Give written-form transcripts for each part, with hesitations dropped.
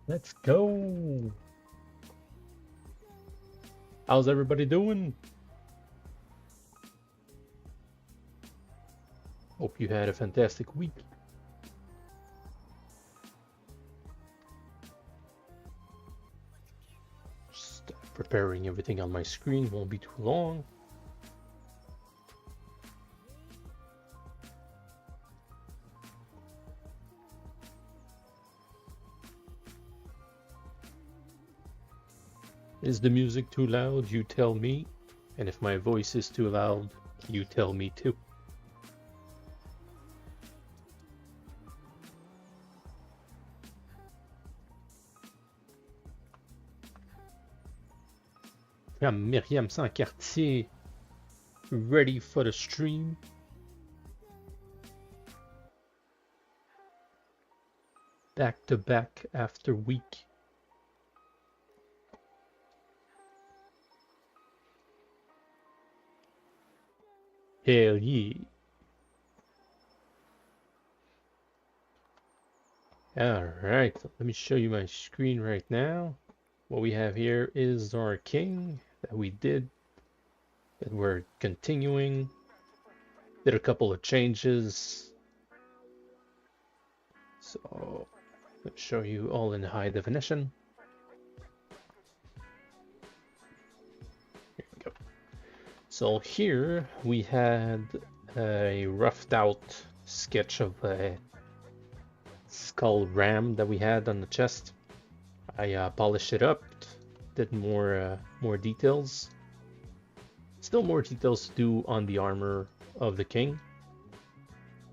Let's go. How's everybody doing? Hope you had a fantastic week. Just preparing everything on my screen, won't be too long. Is the music too loud? You tell me. And if my voice is too loud, you tell me too. Yeah, Myriam sans quartier, ready for the stream. Back to back after week. Hell yeah. Alright, let me show you my screen right now. What we have here is our king that we did, that we're continuing. Did a couple of changes. So, let's show you all in high definition. Here we go. So here we had a roughed out sketch of a skull ram that we had on the chest. I polished it up, did more details. Still more details to do on the armor of the king,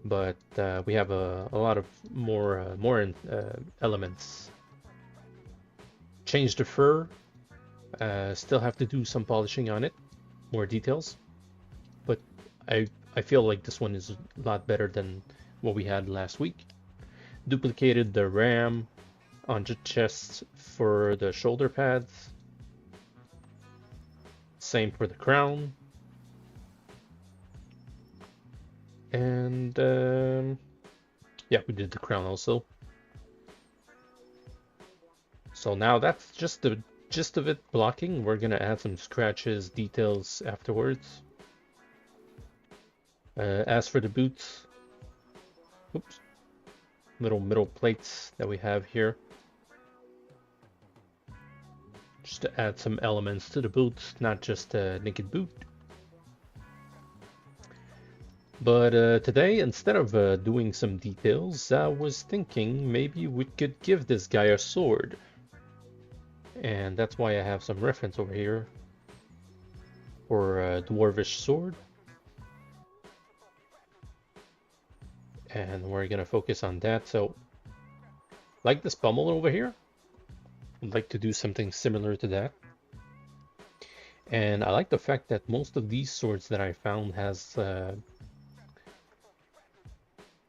but we have a lot of more elements. Changed the fur. Still have to do some polishing on it, more details. But I feel like this one is a lot better than what we had last week. Duplicated the ram on the chest for the shoulder pads. Same for the crown. And yeah, we did the crown also. So now that's just the gist of it blocking. We're gonna add some scratches, details afterwards. As for the boots, oops, middle plates that we have here, just to add some elements to the boots, not just a naked boot. But today, instead of doing some details, I was thinking maybe we could give this guy a sword. And that's why I have some reference over here for a dwarvish sword. And we're gonna focus on that. So, like this pommel over here, I'd like to do something similar to that. And I like the fact that most of these swords that I found has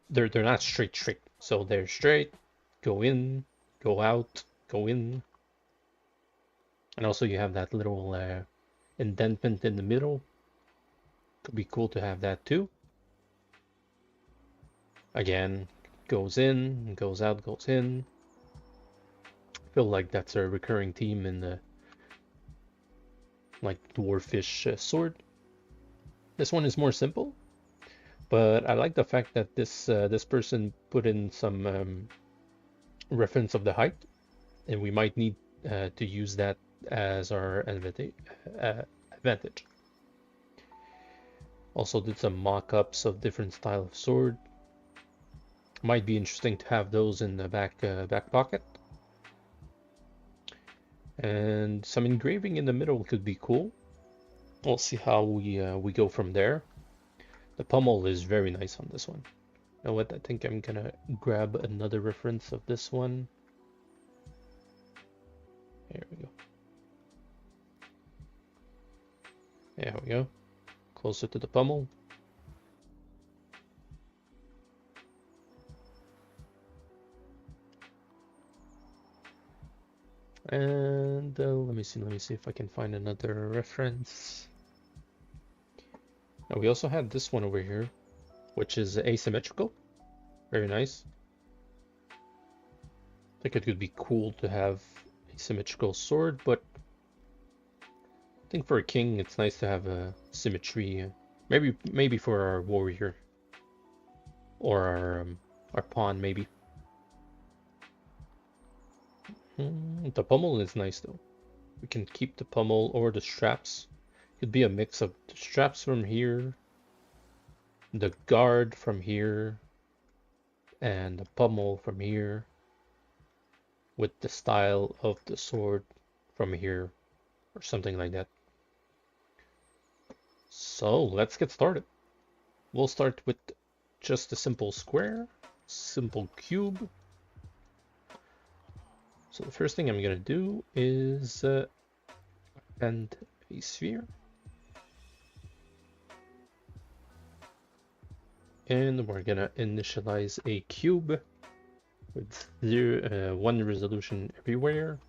they're not straight, so they're straight, go in, go out, go in, and also you have that little indentation in the middle. Could be cool to have that too. Again, goes in, goes out, goes in. I feel like that's a recurring theme in the like dwarfish sword. This one is more simple, but I like the fact that this person put in some reference of the height, and we might need to use that as our advantage. Also did some mock-ups of different style of sword. Might be interesting to have those in the back pocket. And some engraving in the middle could be cool. We'll see how we go from there. The pommel is very nice on this one. You know what? I think I'm gonna grab another reference of this one. There we go. There we go. Closer to the pommel. And let me see if I can find another reference. Now we also had this one over here, which is asymmetrical. Very nice. I think it could be cool to have a symmetrical sword, but I think for a king it's nice to have a symmetry. Maybe for our warrior or our pawn maybe. The pommel is nice though. We can keep the pommel or the straps. Could be a mix of the straps from here, the guard from here, and the pommel from here, with the style of the sword from here, or something like that. So let's get started. We'll start with just a simple square, simple cube. So the first thing I'm gonna do is append a sphere. And we're gonna initialize a cube with 1 resolution everywhere.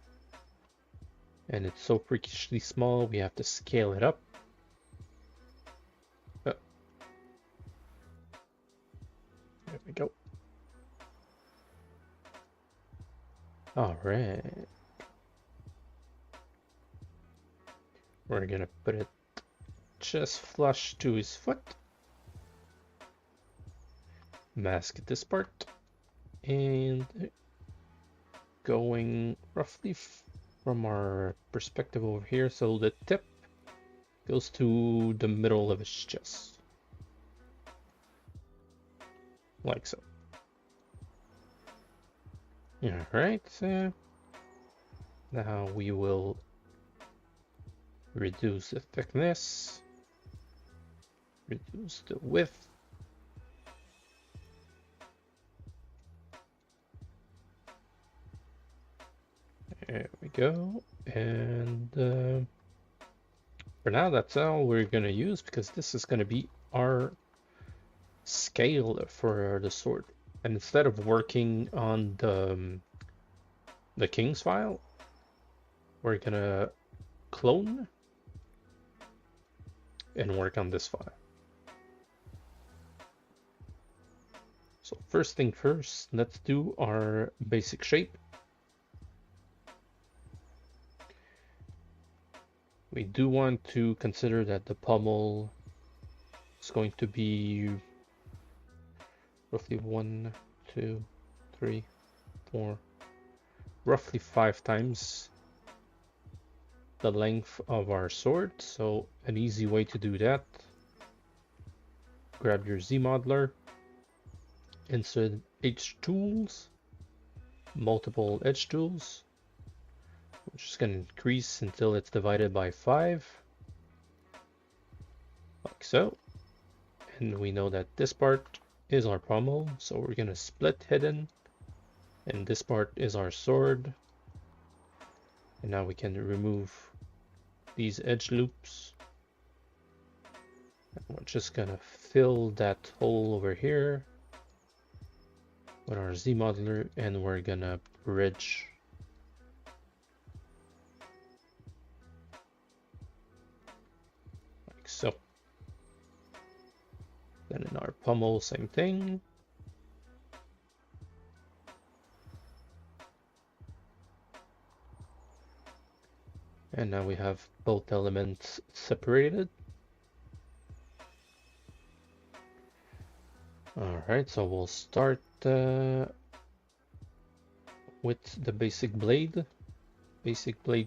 And it's so freakishly small, we have to scale it up. There we go. All right. We're gonna put it just flush to his foot. Mask this part. And going roughly from our perspective over here, so the tip goes to the middle of his chest. Like so. Alright, now we will reduce the thickness, reduce the width, there we go, and for now that's all we're gonna use, because this is gonna be our scale for the sword. And instead of working on the king's file, we're gonna clone and work on this file. So first thing first, let's do our basic shape. We do want to consider that the pommel is going to be roughly 1, 2, 3, 4, roughly 5 times the length of our sword. So an easy way to do that, grab your Z modeler, insert H tools, multiple edge tools. We're just going to increase until it's divided by 5, like so. And we know that this part is our pommel, so we're going to split hidden, and this part is our sword. And now we can remove these edge loops. And we're just going to fill that hole over here with our Z modeler, and we're going to bridge like so. Then in our pommel, same thing. And now we have both elements separated. Alright, so we'll start with the basic blade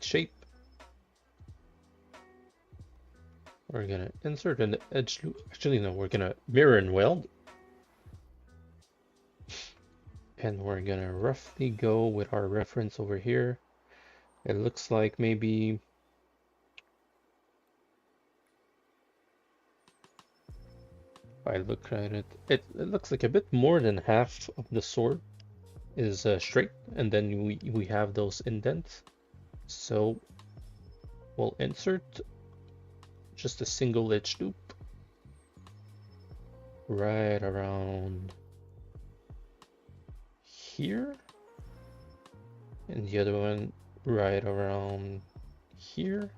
shape. We're gonna insert an edge loop. Actually, no, we're gonna mirror and weld. And we're gonna roughly go with our reference over here. It looks like maybe if I look at it, it looks like a bit more than half of the sword is straight, and then we have those indents. So we'll insert just a single edge loop right around here, and the other one right around here.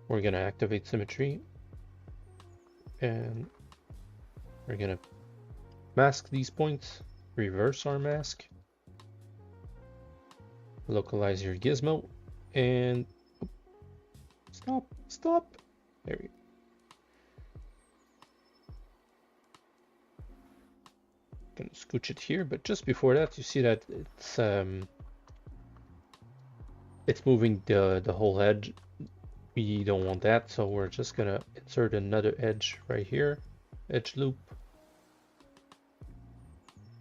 We're gonna activate symmetry, and we're gonna mask these points, reverse our mask, localize your gizmo, and stop. There we go. Gonna scooch it here, but just before that, you see that it's moving the whole edge. We don't want that, so we're just gonna insert another edge right here, edge loop,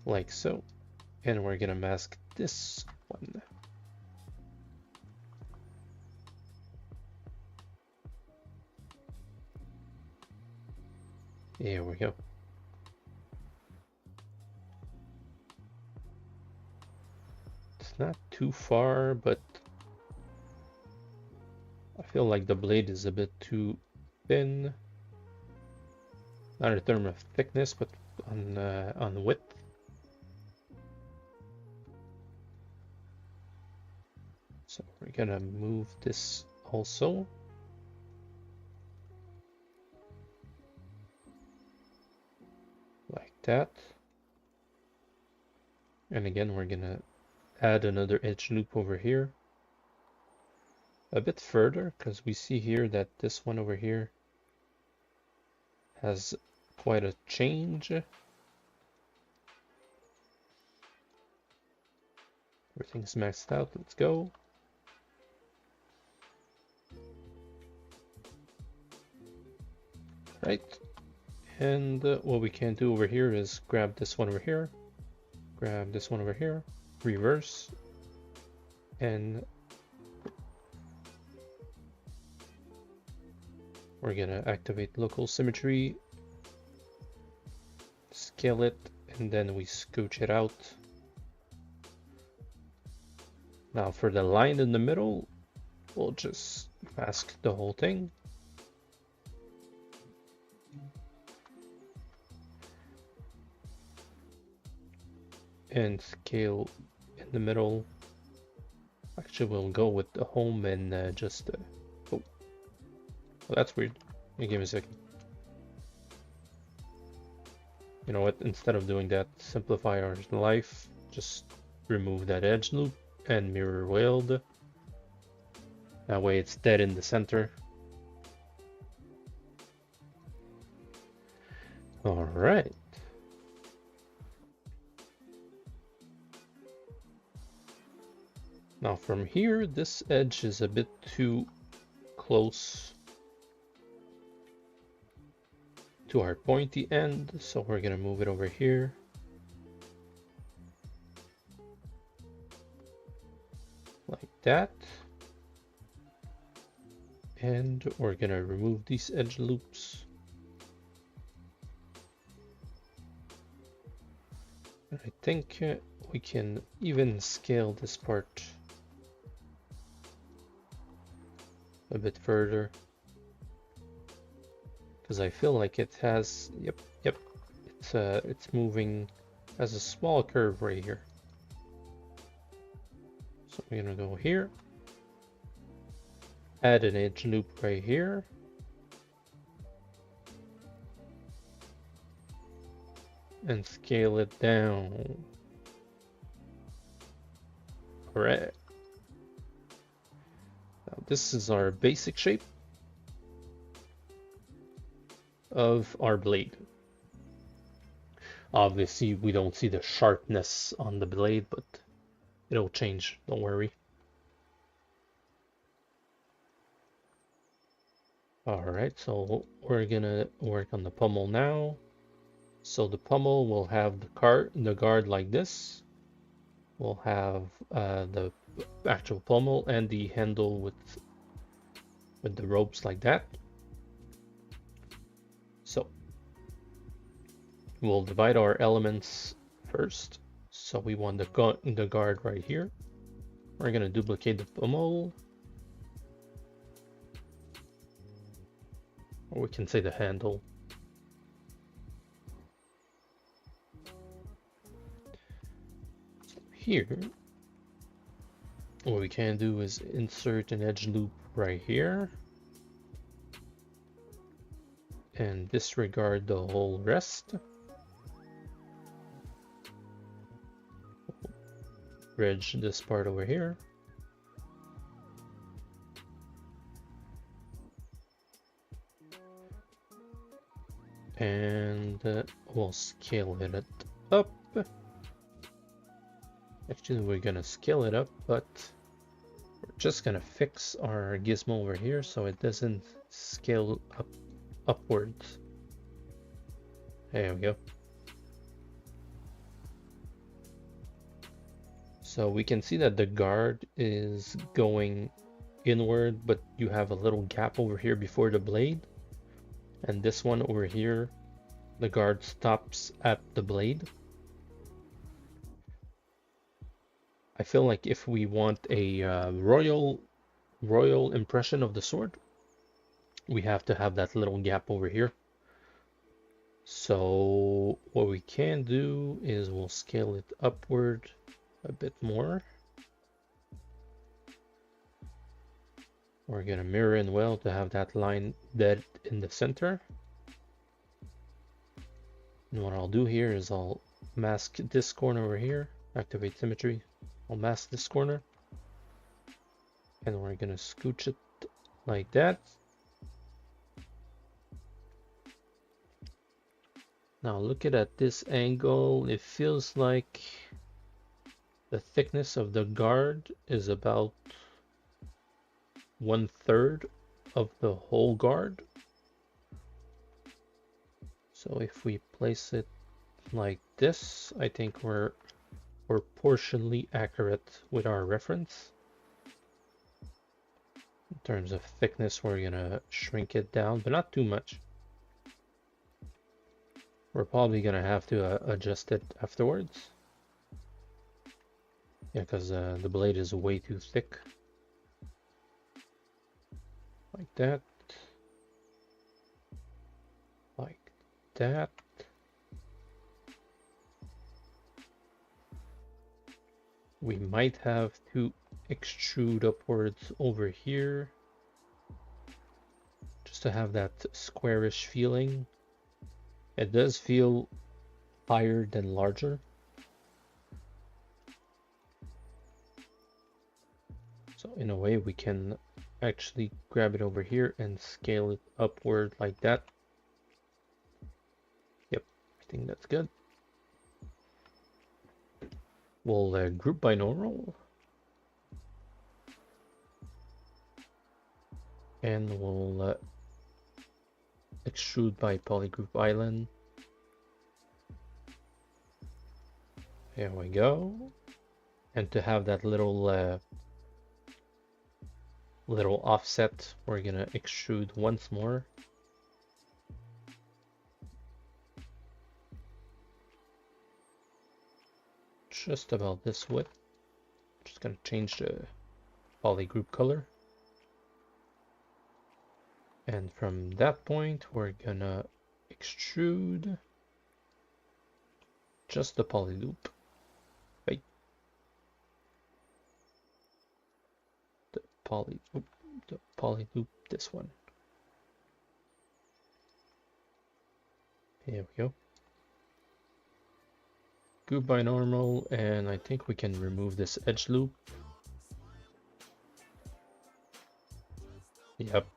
like so, and we're gonna mask this one. There we go. It's not too far, but I feel like the blade is a bit too thin. Not in terms of thickness, but on width. So we're gonna move this also. Like that. And again, we're gonna add another edge loop over here. A bit further, because we see here that this one over here has quite a change. Everything's maxed out. Let's go. Right. And what we can do over here is grab this one over here, grab this one over here, reverse, and we're gonna activate local symmetry, scale it, and then we scooch it out. Now for the line in the middle, we'll just mask the whole thing. And scale in the middle. Actually, we'll go with the home and just oh, well, that's weird. Give me a second. You know what? Instead of doing that, simplify our life. Just remove that edge loop and mirror weld. That way, it's dead in the center. All right. Now from here, this edge is a bit too close to our pointy end, so we're gonna move it over here. Like that. And we're gonna remove these edge loops. I think we can even scale this part a bit further, because I feel like it has, yep, it's moving as a small curve right here. So we're gonna go here, add an edge loop right here, and scale it down. All right. This is our basic shape of our blade. Obviously, we don't see the sharpness on the blade, but it'll change, don't worry. All right, so we're gonna work on the pommel now. So the pommel will have the guard like this. We'll have the actual pommel and the handle with the ropes like that. So we'll divide our elements first. So we want the guard right here. We're gonna duplicate the pommel, or we can say the handle. So here, what we can do is insert an edge loop right here and disregard the whole rest. Bridge this part over here. and we'll scale it up. Actually, we're gonna scale it up, but we're just gonna fix our gizmo over here so it doesn't scale upwards. There we go. So we can see that the guard is going inward, but you have a little gap over here before the blade. And this one over here, the guard stops at the blade. I feel like if we want a royal impression of the sword, we have to have that little gap over here. So what we can do is we'll scale it upward a bit more. We're gonna mirror in well to have that line dead in the center. And what I'll do here is I'll mask this corner over here, activate symmetry. I'll mask this corner. And we're gonna scooch it like that. Now looking at this angle, it feels like the thickness of the guard is about 1/3 of the whole guard. So if we place it like this, I think we're proportionally accurate with our reference. In terms of thickness, we're gonna shrink it down, but not too much. We're probably gonna have to adjust it afterwards. Yeah, because the blade is way too thick. Like that. Like that. We might have to extrude upwards over here just to have that squarish feeling. It does feel higher than larger. So in a way we can actually grab it over here and scale it upward like that. Yep, I think that's good. We'll group by normal. And we'll extrude by polygroup island. There we go. And to have that little offset, we're gonna extrude once more. Just about this width. Just gonna change the polygroup color. And from that point, we're gonna extrude just the poly loop. Right. The poly loop, this one. Here we go. Group by normal, and I think we can remove this edge loop. Yep.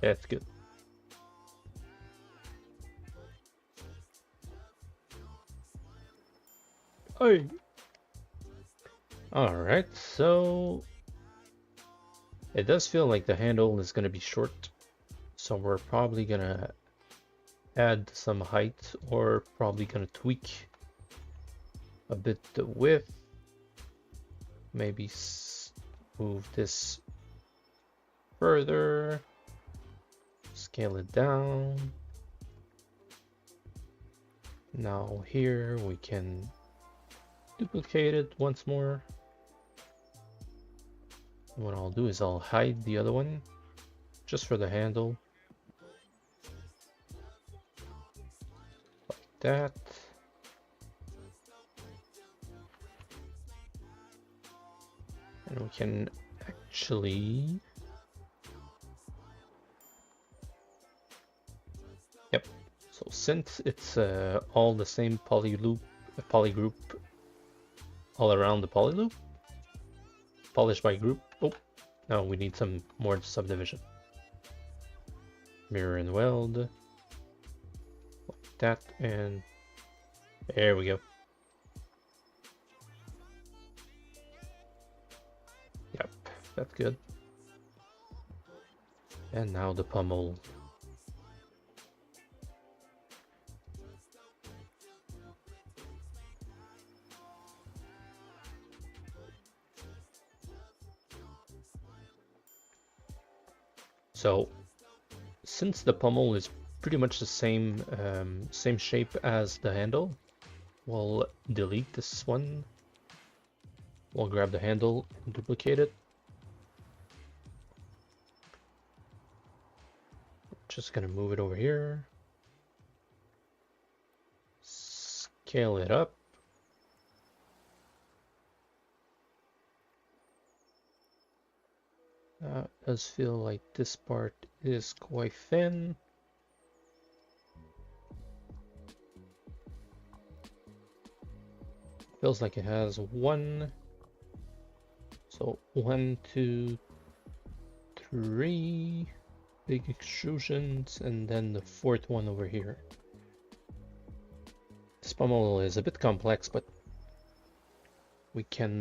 That's good. Hey. Alright, so it does feel like the handle is going to be short, so we're probably going to add some height, or probably going to tweak a bit the width. Maybe move this further. Scale it down. Now here we can duplicate it once more. And what I'll do is I'll hide the other one just for the handle. Like that. And we can actually... Yep. So since it's all the same polygroup all around the polyloop, polish by group. Oh, no, we need some more subdivision. Mirror and weld. that, and there we go. Yep, that's good. And now the pommel. So, since the pommel is pretty much the same same shape as the handle, we'll delete this one. We'll grab the handle and duplicate it. Just gonna move it over here. Scale it up. Does feel like this part is quite thin. Feels like it has one. So 1, 2, 3 big extrusions, and then the fourth one over here. This pommel is a bit complex, but we can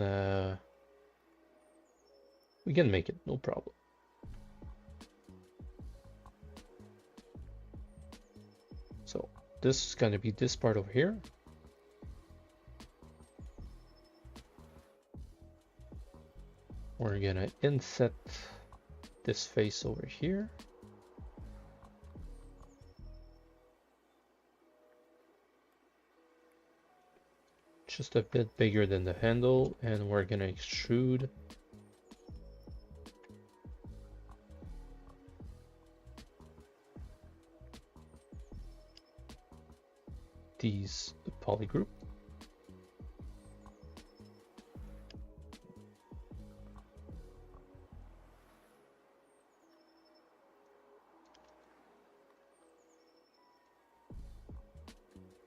make it, no problem. So this is going to be this part over here. We're gonna inset this face over here. Just a bit bigger than the handle, and we're gonna extrude these polygroup.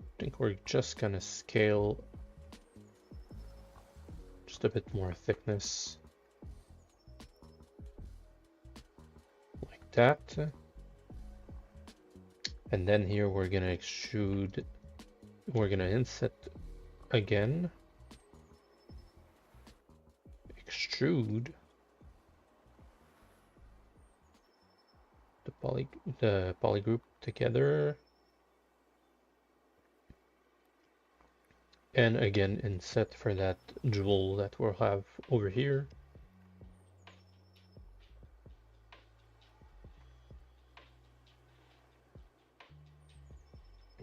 I think we're just gonna scale just a bit more thickness like that, and then here we're gonna extrude, we're gonna inset again, extrude the polygroup together, and again inset for that jewel that we'll have over here.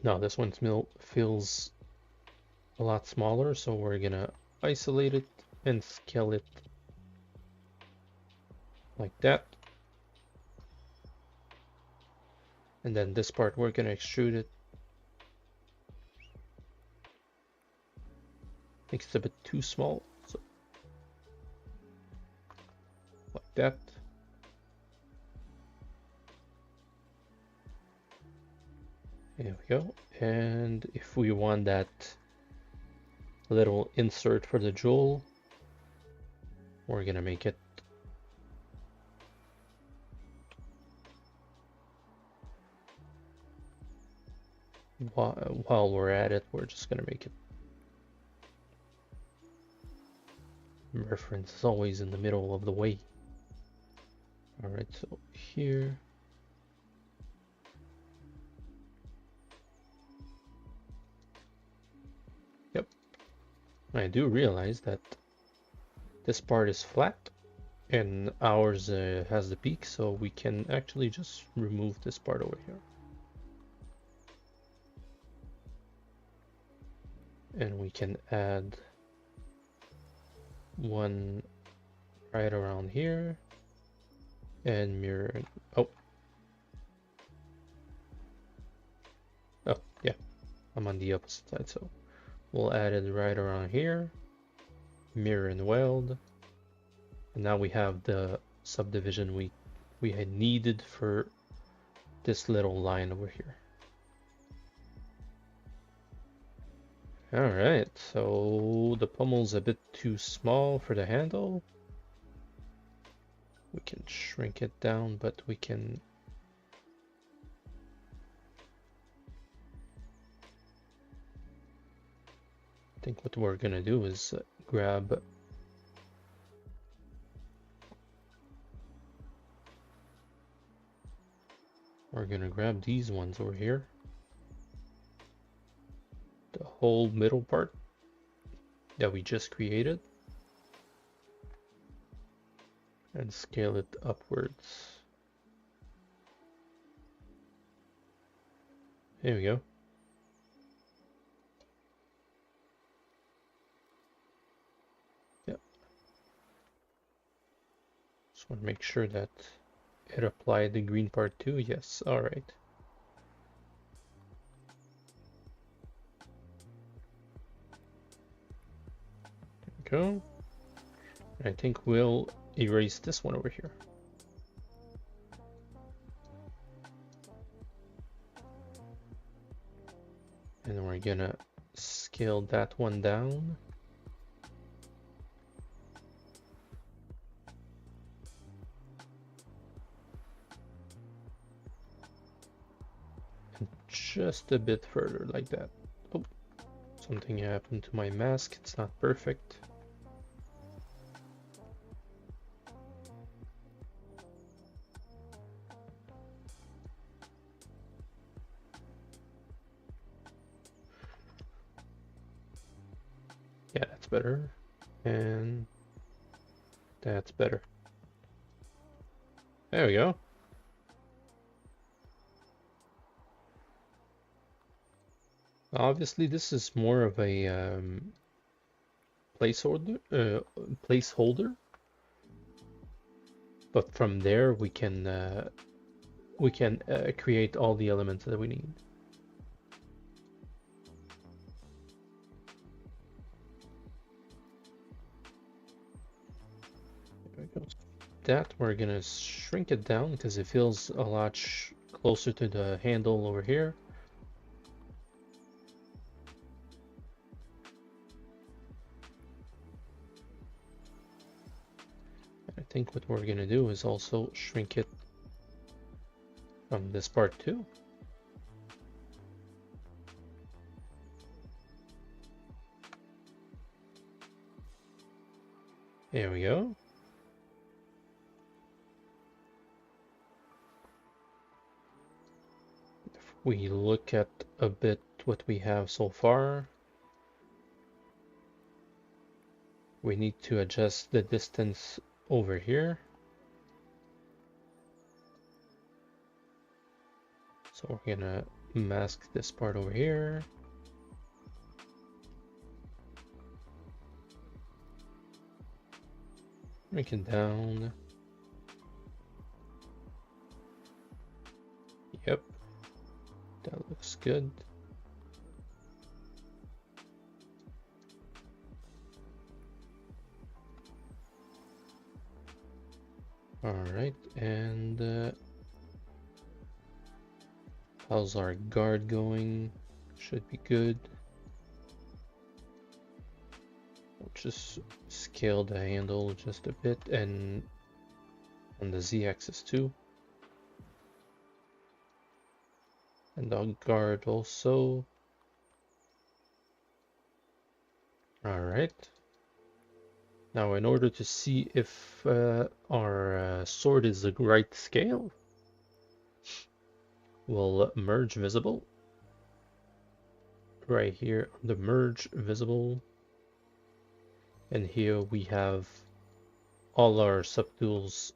Now this one feels a lot smaller, so we're gonna isolate it and scale it like that. And then this part we're gonna extrude it. I think it's a bit too small, so like that. There we go. And if we want that little insert for the jewel, we're gonna make it while we're at it, we're just gonna make it reference is always in the middle of the way. All right, so here. Yep. I do realize that this part is flat and ours has the peak, so we can actually just remove this part over here. And we can add one right around here and mirror. Oh, yeah, I'm on the opposite side, so we'll add it right around here, mirror and weld, and now we have the subdivision we had needed for this little line over here. All right, so the pommel's a bit too small for the handle. We can shrink it down, but we can I think what we're gonna do is grab these ones over here, the whole middle part that we just created, and scale it upwards. There we go. Yep. Just want to make sure that it applied the green part too. Yes, all right. There we go. I think we'll erase this one over here. And then we're gonna scale that one down. And just a bit further like that. Oh, something happened to my mask. It's not perfect. Yeah, that's better. And that's better. There we go. Obviously, this is more of a placeholder, but from there we can create all the elements that we need. That we're gonna shrink it down because it feels a lot closer to the handle over here. I think what we're gonna do is also shrink it from this part too. There we go. We look at a bit what we have so far. We need to adjust the distance over here. So we're gonna mask this part over here. Shrink it down. Yep. That looks good. All right, and how's our guard going? Should be good. We'll just scale the handle just a bit, and on the Z-axis too. And the guard also. All right. Now, in order to see if our sword is the right scale, we'll merge visible. Right here on the merge visible. And here we have all our subtools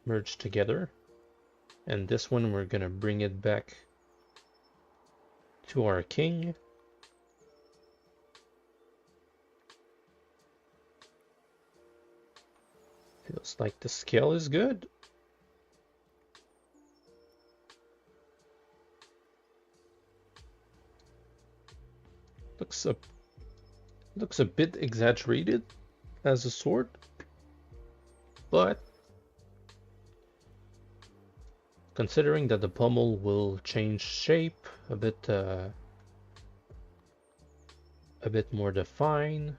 merged together. And this one, we're gonna bring it back to our king. Feels like the scale is good. Looks a bit exaggerated as a sword, but considering that the pommel will change shape a bit more defined,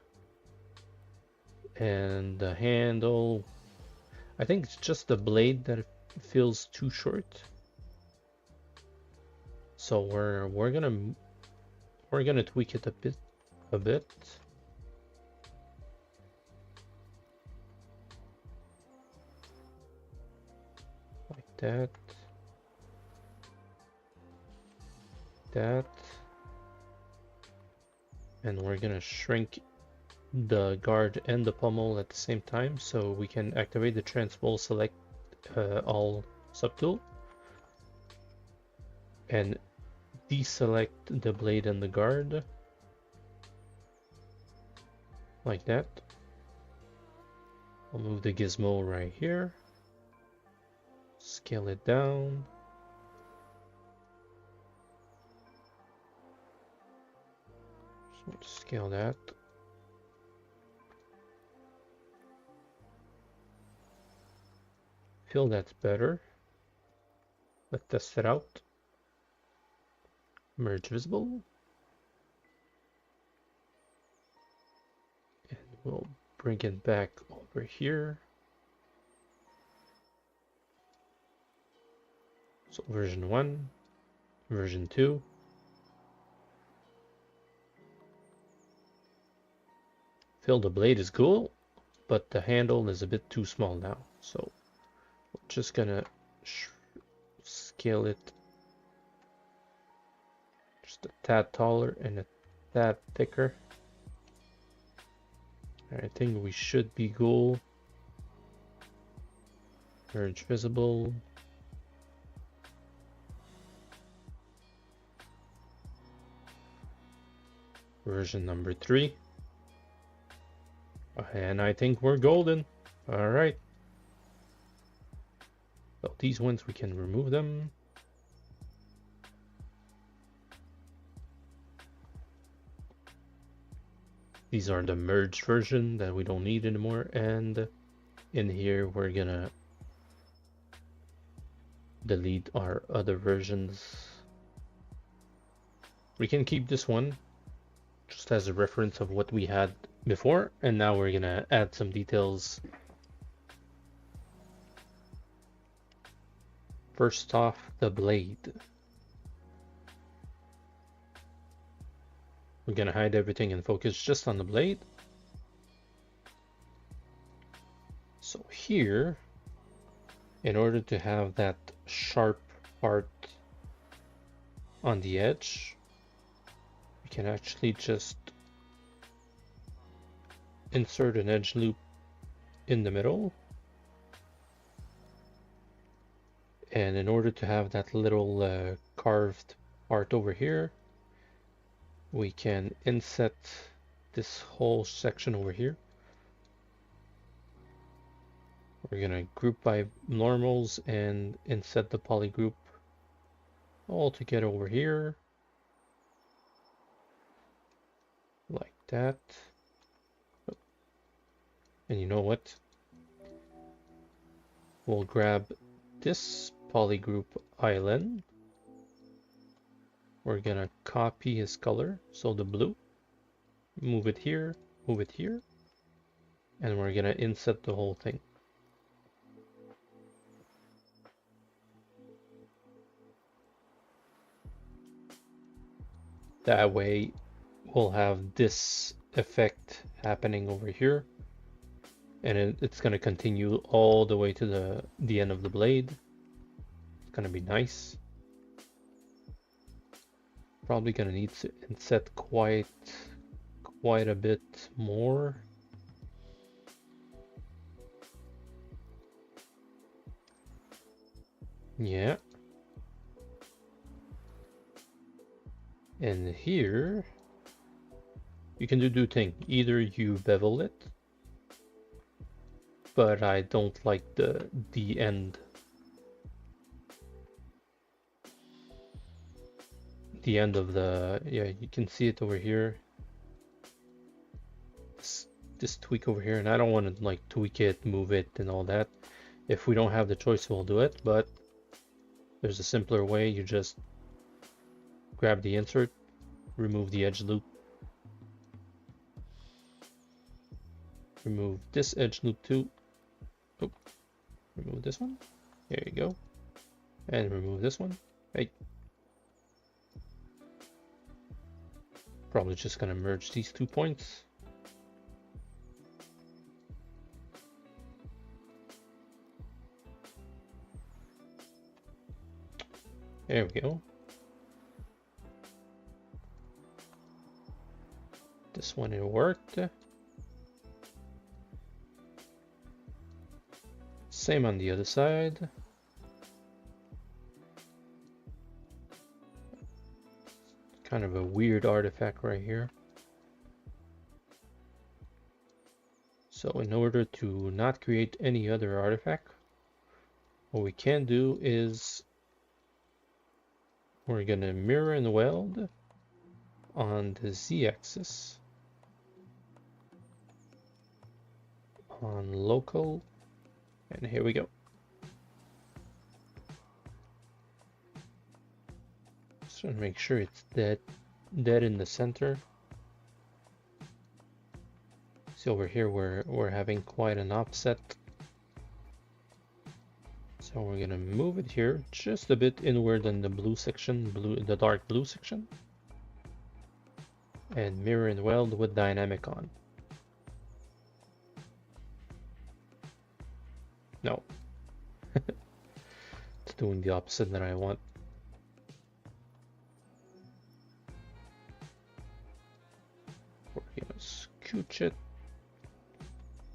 and the handle, I think it's just the blade that feels too short. So we're gonna tweak it a bit. that, that, and we're gonna shrink the guard and the pommel at the same time so we can activate the transpose, select all subtool, and deselect the blade and the guard like that. I'll move the gizmo right here, scale it down, so scale that. Feel that's better. Let's test it out. Merge visible. And we'll bring it back over here. So version 1, version 2. Feel the blade is cool, but the handle is a bit too small now. So we're just gonna scale it just a tad taller and a tad thicker. I think we should be cool. Merge visible. Version number 3. And I think we're golden. All right. So these ones, we can remove them. These are the merged version that we don't need anymore. And in here, we're gonna delete our other versions. We can keep this one just as a reference of what we had before, and now we're gonna add some details. First off, the blade. We're gonna hide everything and focus just on the blade. So here, in order to have that sharp part on the edge, we can actually just insert an edge loop in the middle. And in order to have that little carved part over here, we can inset this whole section over here. We're gonna group by normals and inset the polygroup all together over here. Like that. And you know what? We'll grab this polygroup island. We're gonna copy his color, so the blue. Move it here, and we're gonna inset the whole thing. That way we'll have this effect happening over here, and it's going to continue all the way to the end of the blade. It's going to be nice. Probably going to need to inset quite a bit more. Yeah. And here you can do two things. Either you bevel it, but I don't like the end. The end of the, yeah, you can see it over here. This tweak over here, and I don't want to like tweak it, move it, and all that. If we don't have the choice, we'll do it, but there's a simpler way. You just grab the insert, remove the edge loop, remove this edge loop too. Oh, remove this one. There you go. And remove this one. Hey. Probably just gonna merge these 2 points. There we go. This one it worked. Same on the other side. Kind of a weird artifact right here. So in order to not create any other artifact, what we can do is we're gonna mirror and weld on the z-axis on local, and here we go. Just want to make sure it's dead in the center. See over here we're having quite an offset. So we're gonna move it here just a bit inward in the blue section, the dark blue section, and mirror and weld with dynamic on. No, it's doing the opposite that I want. We're gonna scooch it.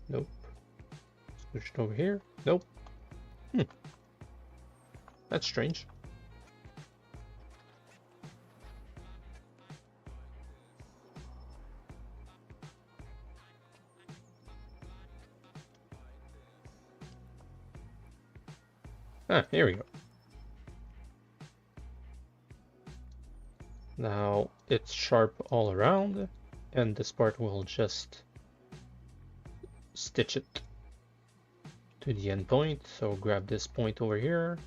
Nope. Scooch it over here. Nope. That's strange. Ah, here we go. Now it's sharp all around, and this part will just stitch it to the end point. So grab this point over here,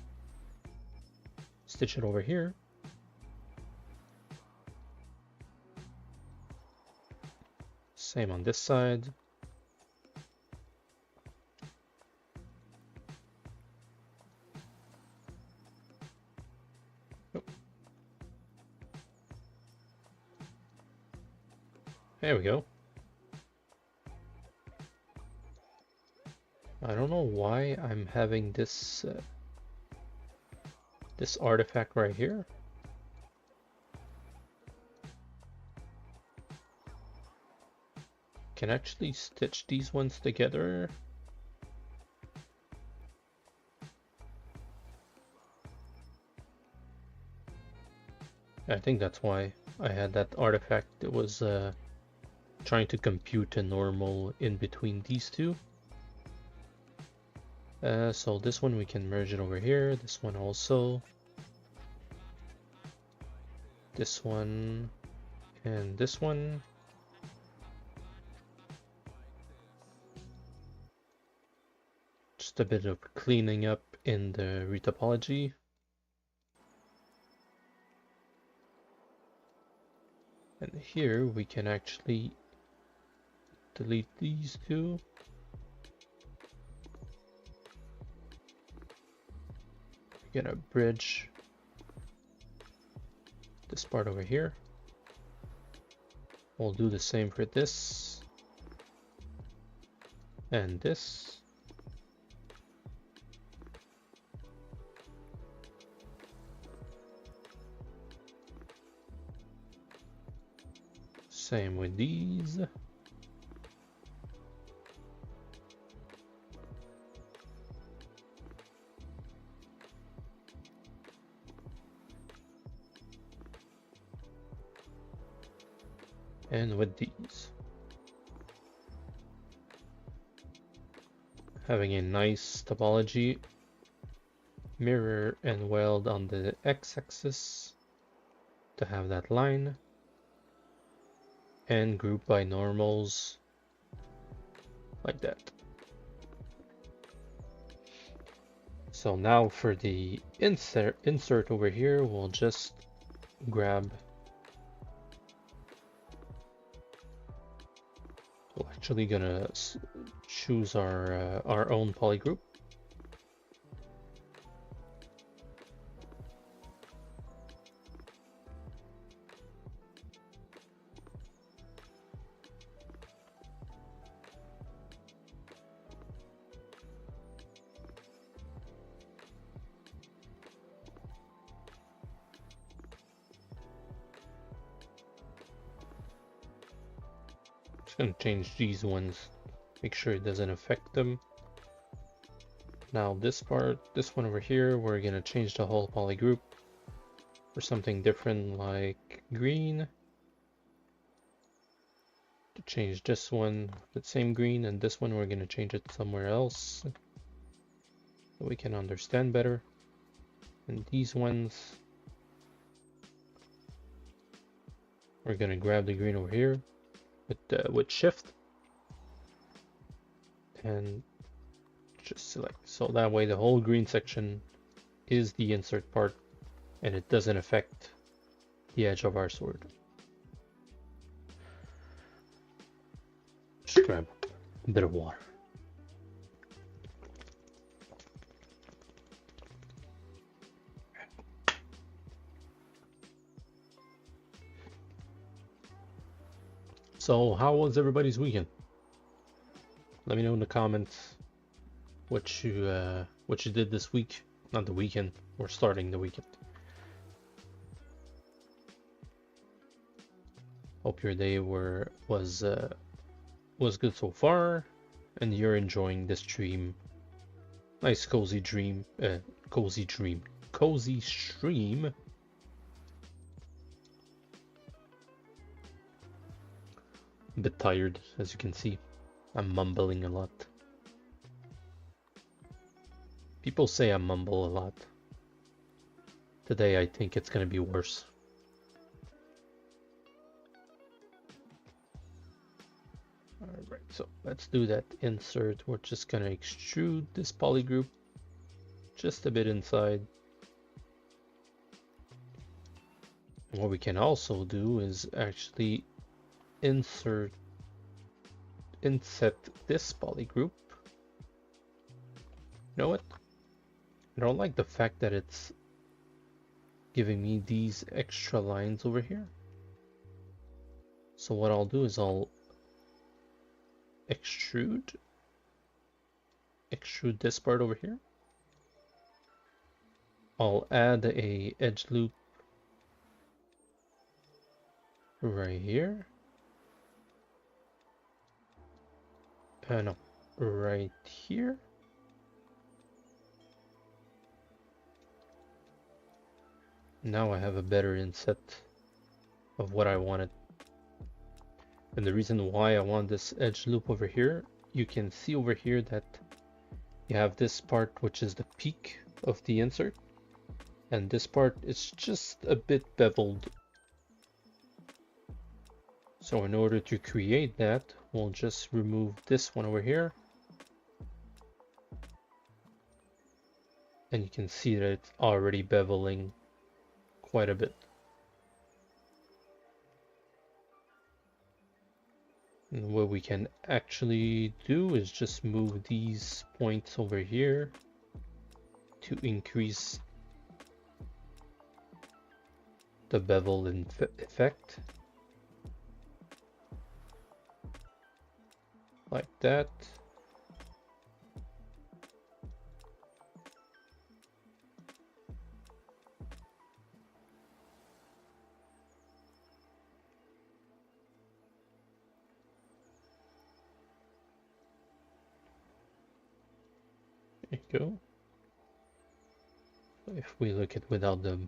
stitch it over here. Same on this side. There we go. I don't know why I'm having this this artifact right here. Can actually stitch these ones together. I think that's why I had that artifact. It was trying to compute a normal in between these two. So this one we can merge it over here. This one also. This one and this one. Just a bit of cleaning up in the retopology. And here we can actually delete these two. We're gonna bridge this part over here. We'll do the same for this and this. Same with these. And with these. Having a nice topology. Mirror and weld on the x-axis to have that line. And group by normals like that. So now for the insert over here, we'll just grab. We're actually gonna choose our own polygroup. Just gonna change these ones, make sure it doesn't affect them. Now this part, this one over here, we're gonna change the whole poly group for something different like green. To change this one, the same green, and this one we're gonna change it somewhere else so we can understand better. And these ones, we're gonna grab the green over here with shift and just select, so that way the whole green section is the insert part and it doesn't affect the edge of our sword. Just grab a bit of water. So how was everybody's weekend? Let me know in the comments what you did this week. Not the weekend, we're starting the weekend. Hope your day was good so far and you're enjoying this stream. Nice cozy stream. A bit tired, as you can see. I'm mumbling a lot. People say I mumble a lot. Today I think it's gonna be worse. Alright, so let's do that insert. We're just gonna extrude this poly group just a bit inside. And what we can also do is actually inset this poly group. You know what? I don't like the fact that it's giving me these extra lines over here. So what I'll do is I'll extrude this part over here. I'll add a edge loop right here. No, right here. Now I have a better inset of what I wanted. And the reason why I want this edge loop over here, you can see over here that you have this part which is the peak of the insert, and this part is just a bit beveled. So in order to create that, we'll just remove this one over here. And you can see that it's already beveling quite a bit. And what we can actually do is just move these points over here to increase the bevel effect. Like that. There you go. If we look at without the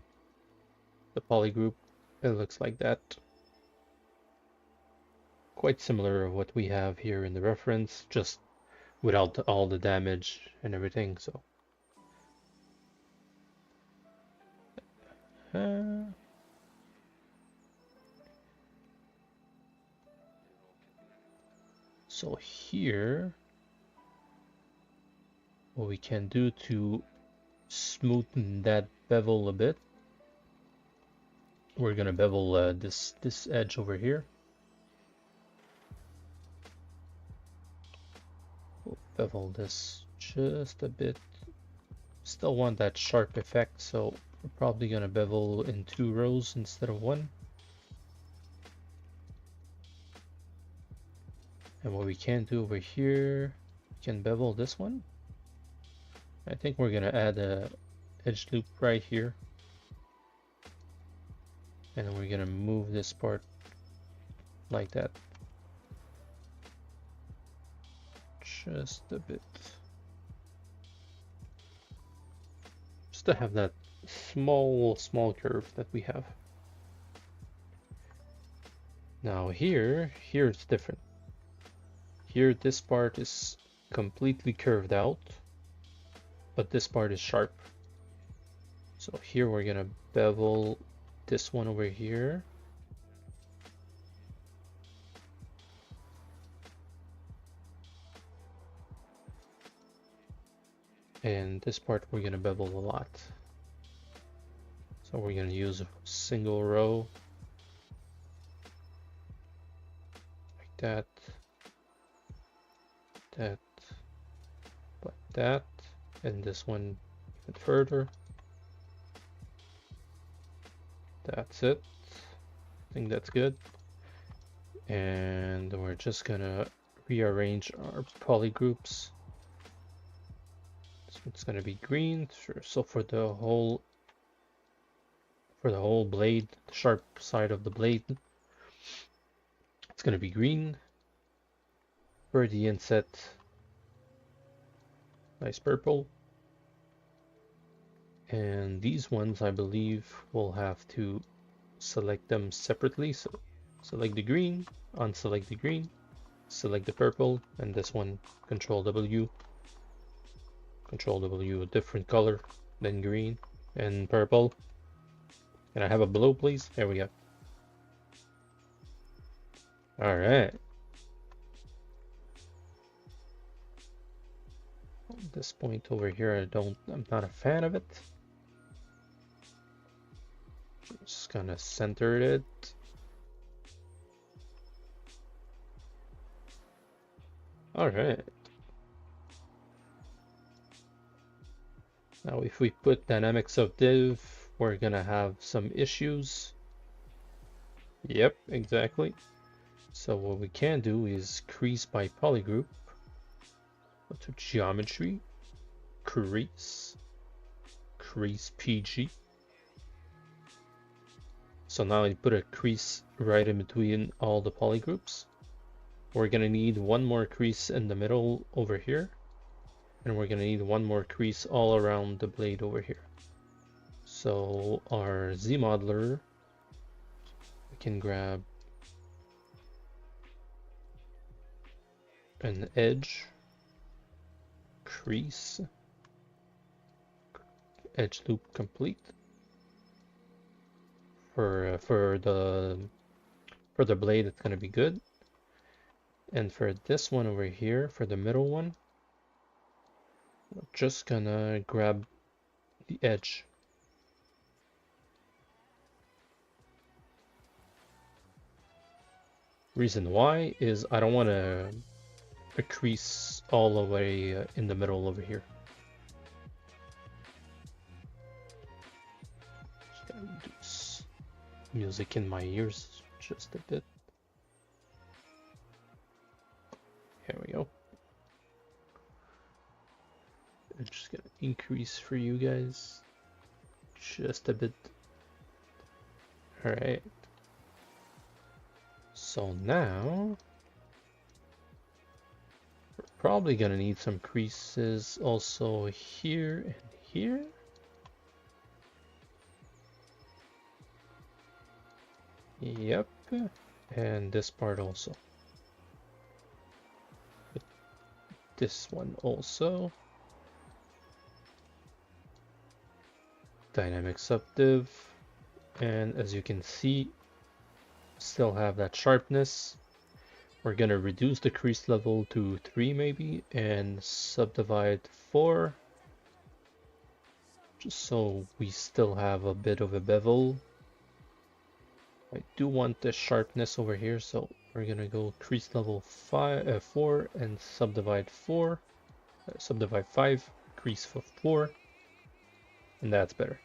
poly group, it looks like that. Quite similar to what we have here in the reference, just without all the damage and everything. So here, what we can do to smoothen that bevel a bit, we're gonna bevel this edge over here. We'll bevel this just a bit. Still want that sharp effect, so we're probably gonna bevel in 2 rows instead of 1. And what we can do over here, we can bevel this one. I think we're gonna add a edge loop right here. And we're gonna move this part like that. just a bit. Just to have that small curve that we have. Now here it's different. Here this part is completely curved out, but this part is sharp. So here we're gonna bevel this one over here. And this part we're gonna bevel a lot. So we're gonna use a single row like that, like that, and this one even further. That's it. I think that's good. And we're just gonna rearrange our poly groups. So it's gonna be green. So for the whole blade, the sharp side of the blade, it's gonna be green. For the inset, nice purple. And these ones, I believe, we'll have to select them separately. So select the green, unselect the green, select the purple, and this one, Control W. Control W, a different color than green and purple. Can I have a blue, please? There we go. All right. This point over here, I'm not a fan of it. Just gonna center it. All right. Now if we put dynamics of div, we're gonna have some issues. Yep, exactly. So what we can do is crease by polygroup. Go to geometry, crease PG. So now I put a crease right in between all the polygroups. We're gonna need one more crease in the middle over here. And we're gonna need one more crease all around the blade over here. So our Z modeler, we can grab an edge, crease, edge loop complete. For the blade, it's gonna be good. And for this one over here, for the middle one, we're just gonna grab the edge. Reason why is I don't want to crease all the way in the middle over here. Just gotta reduce music in my ears just a bit. Here we go. I'm just gonna increase for you guys just a bit. All right. So now we're probably gonna need some creases also here and here. Yep, and this part also. This one also. Dynamic subdiv, and as you can see, still have that sharpness. We're gonna reduce the crease level to 3 maybe and subdivide 4, just so we still have a bit of a bevel. I do want the sharpness over here, so we're gonna go crease level 4 and subdivide 4, subdivide 5, crease for 4, and that's better.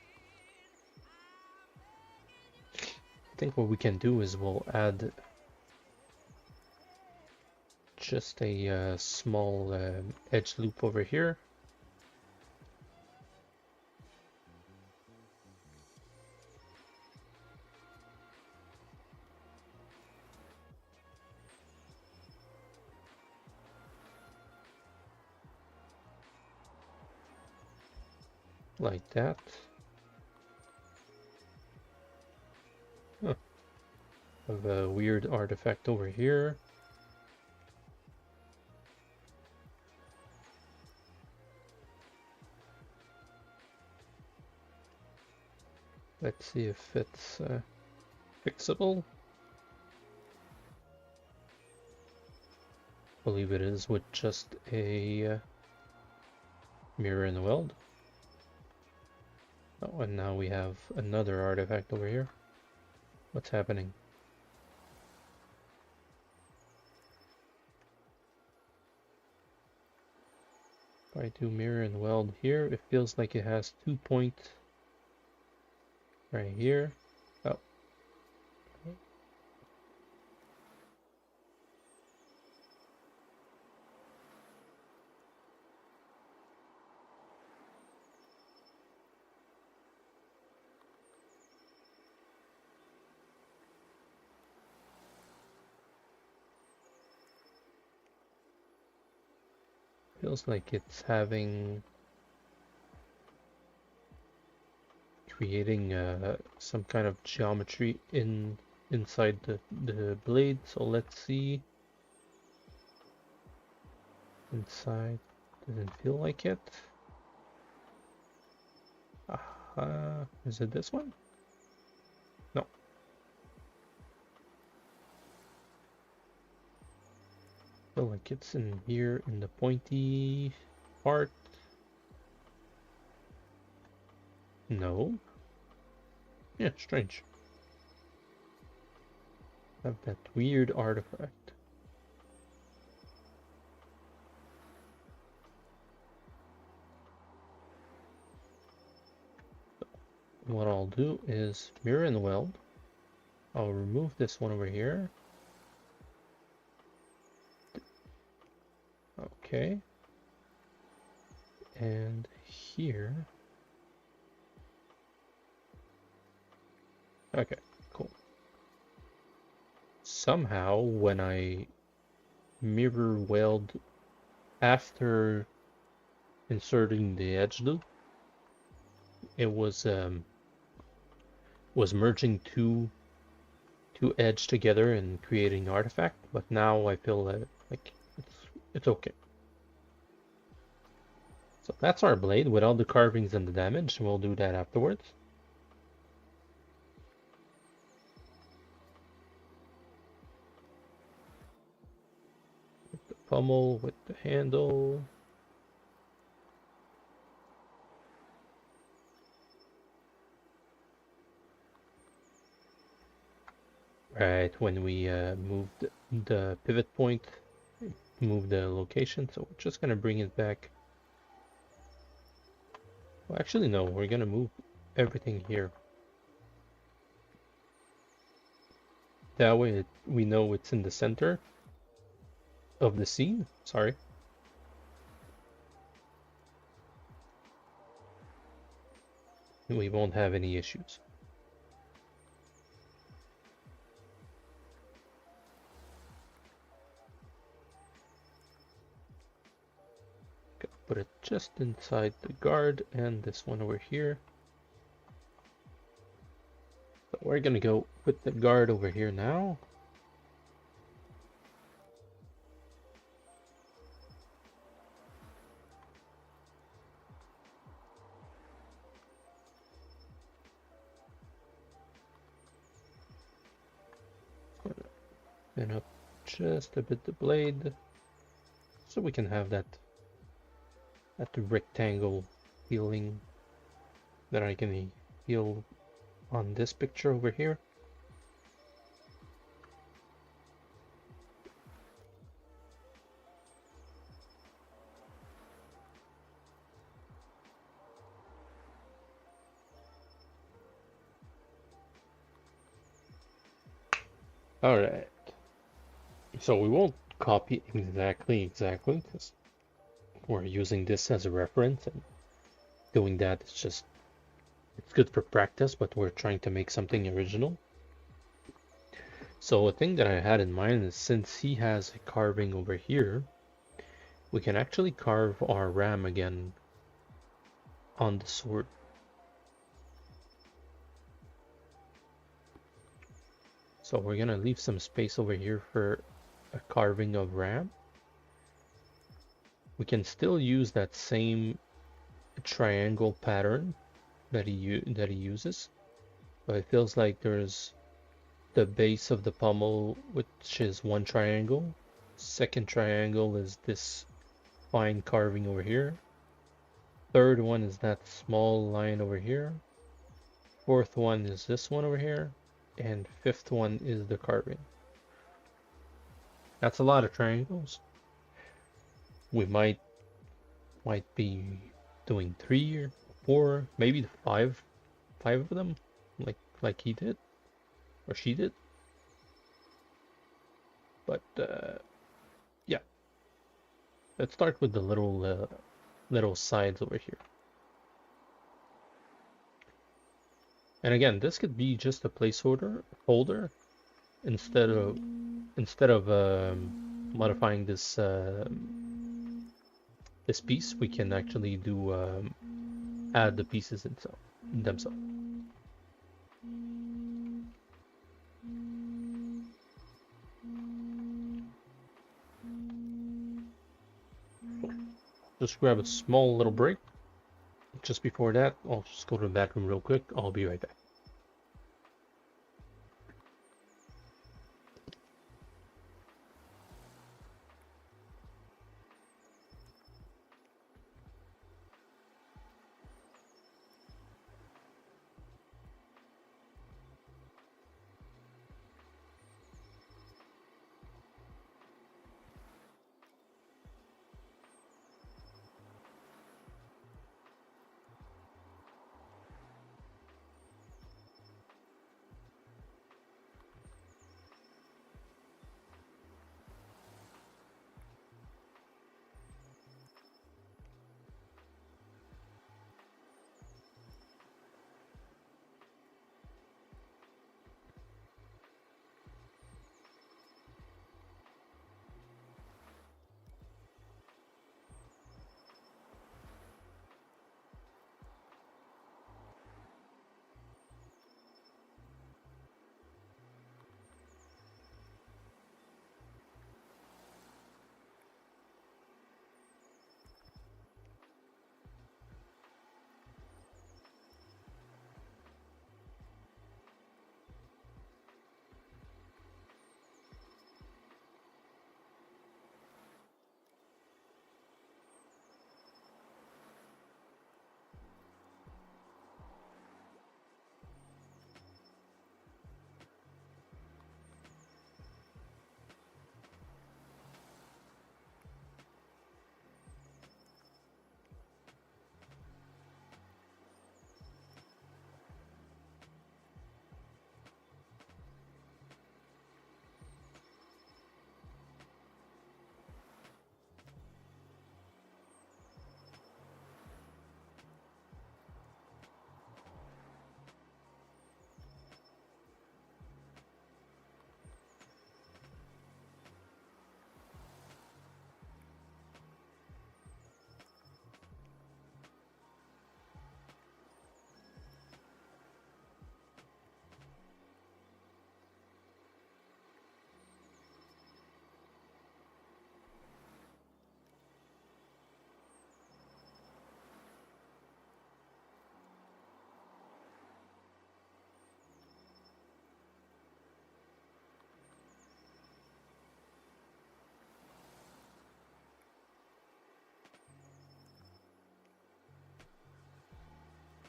I think what we can do is we'll add just a small edge loop over here. like that. Huh. Have a weird artifact over here. Let's see if it's fixable. I believe it is with just a mirror in the weld. Oh, and now we have another artifact over here. What's happening? If I do mirror and weld here, it feels like it has 2 points right here. Oh. Feels like it's creating some kind of geometry inside the blade. So let's see. Inside doesn't feel like it. Is it this one? No. Feel like it's in here in the pointy part. No. Yeah, strange. Have that weird artifact. What I'll do is mirror and weld. I'll remove this one over here. Okay. And here. Okay, cool. Somehow, when I mirror weld after inserting the edge loop, it was merging two edge together and creating artifact, but now I feel that like it's okay. So that's our blade with all the carvings and the damage. We'll do that afterwards. With the pommel, with the handle. Right, when we moved the pivot point, move the location, so we're just gonna bring it back. Well, actually, no, we're gonna move everything here. That way we know it's in the center of the scene. Sorry. We won't have any issues. Put it just inside the guard and this one over here. So we're gonna go with the guard over here now. And up just a bit the blade so we can have that rectangle feeling that I can feel on this picture over here. All right, so we won't copy exactly because we're using this as a reference, and doing that is just, it's good for practice, but we're trying to make something original. So a thing that I had in mind is, since he has a carving over here, we can actually carve our ram again on the sword. So we're gonna leave some space over here for a carving of Ram. We can still use that same triangle pattern that he uses, but it feels like there's the base of the pommel, which is one triangle. Second triangle is this fine carving over here. Third one is that small line over here. Fourth one is this one over here. And fifth one is the carving. That's a lot of triangles. We might be doing 3 or 4, maybe 5 of them, like he did or she did. But yeah, let's start with the little sides over here. And again, this could be just a placeholder instead of modifying this this piece. We can actually do add the pieces themselves. Just grab a small little break. Just before that, I'll just go to the bathroom real quick. I'll be right back.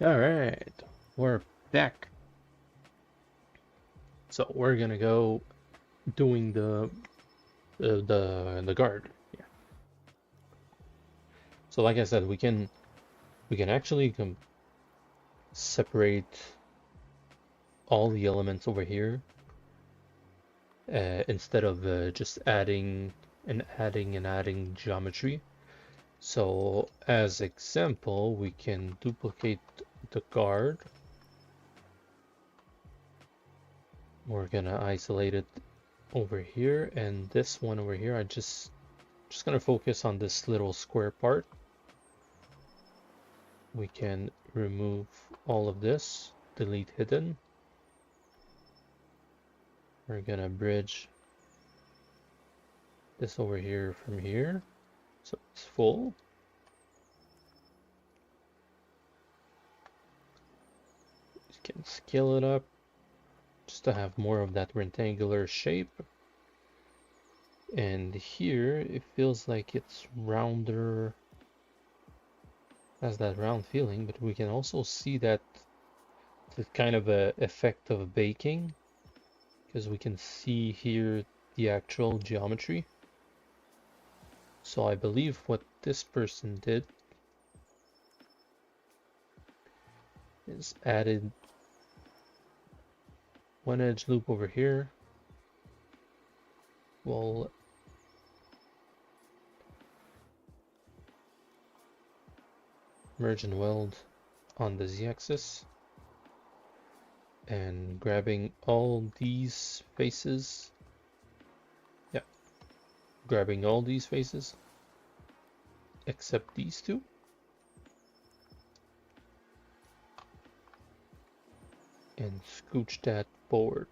All right, we're back. So we're gonna go doing the guard. Yeah. So like I said, we can actually separate all the elements over here instead of just adding geometry. So as example, we can duplicate the guard. We're gonna isolate it over here, and this one over here, I just gonna focus on this little square part. we can remove all of this, delete hidden. We're gonna bridge this over here from here, so it's full. You can scale it up just to have more of that rectangular shape. And here it feels like it's rounder, has that round feeling, but we can also see that it's kind of a effect of baking, because we can see here the actual geometry. So I believe what this person did is added one edge loop over here. We'll merge and weld on the z-axis, and grabbing all these faces. Yeah, grabbing all these faces except these two. And scooch that forward.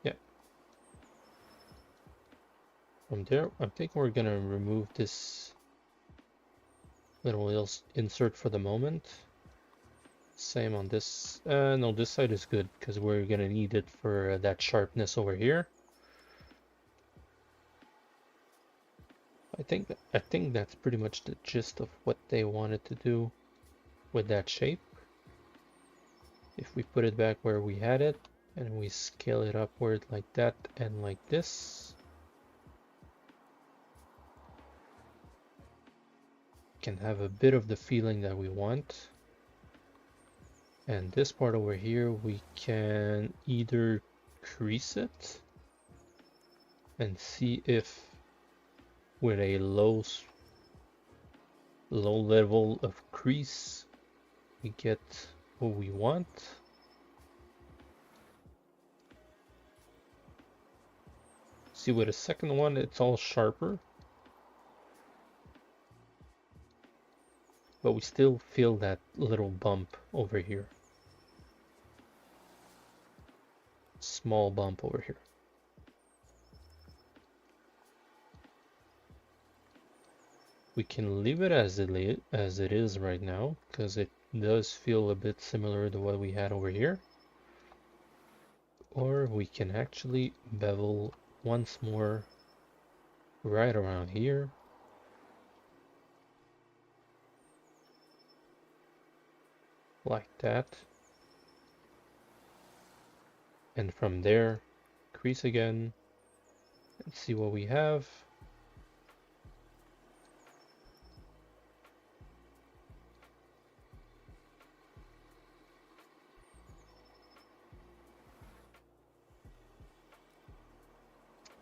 Yeah. From there, I think we're gonna remove this little insert for the moment. Same on this. No, this side is good because we're gonna need it for that sharpness over here. I think that's pretty much the gist of what they wanted to do with that shape. If we put it back where we had it and we scale it upward like that and like this, can have a bit of the feeling that we want. And this part over here, we can either crease it and see if with a low level of crease we get what we want. See, with a second one, it's all sharper, but we still feel that little bump over here. Small bump over here. We can leave it as it is right now, because it does feel a bit similar to what we had over here. Or we can actually bevel once more right around here. Like that. And from there, crease again and see what we have.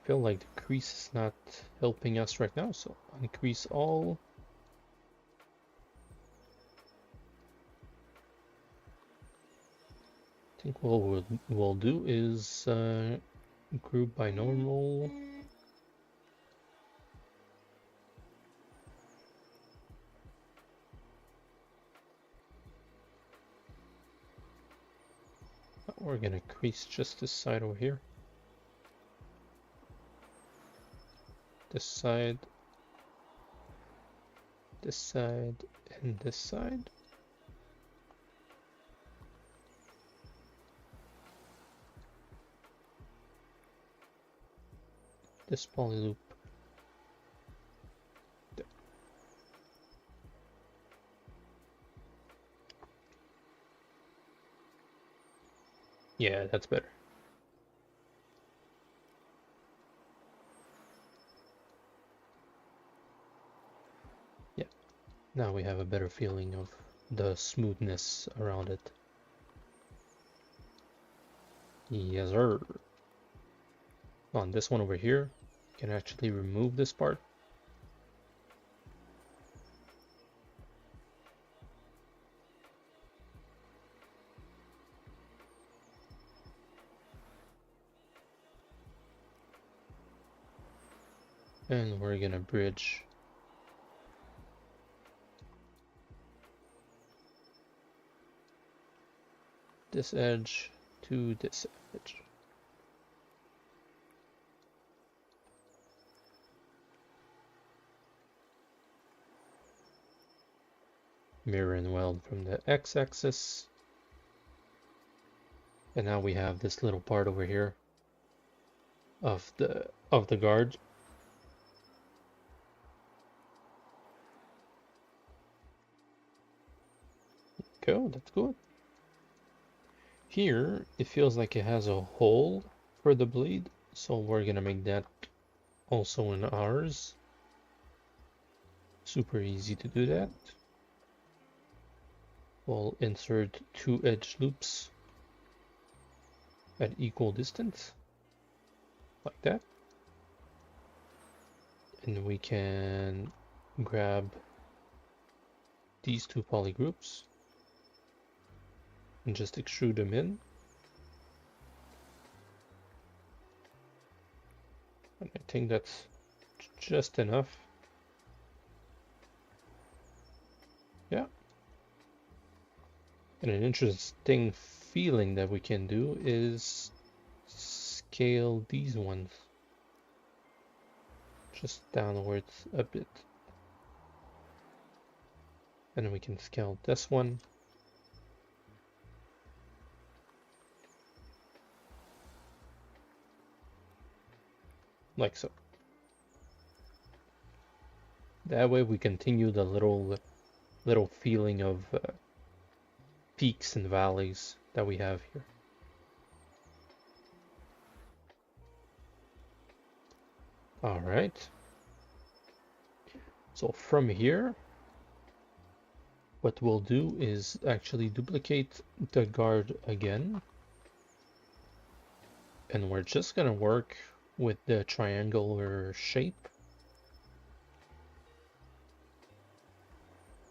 Feel like the crease is not helping us right now, so uncrease all. I think what we'll do is group by normal. We're gonna crease just this side over here. This side, and this side. This poly loop. Yeah, that's better. Yeah, now we have a better feeling of the smoothness around it. Yes, sir. On this one over here, you can actually remove this part. And we're gonna bridge this edge to this edge. Mirror and weld from the x-axis. And now we have this little part over here of the guard. Go, that's good. Here, it feels like it has a hole for the blade, so we're gonna make that also in ours. Super easy to do that. We'll insert 2 edge loops at equal distance, like that. And we can grab these 2 poly groups and just extrude them in. And I think that's just enough. Yeah. And an interesting feeling that we can do is scale these ones just downwards a bit. And then we can scale this one. Like so. That way we continue the little feeling of peaks and valleys that we have here. All right. So from here, what we'll do is actually duplicate the guard again. And we're just gonna work with the triangular shape.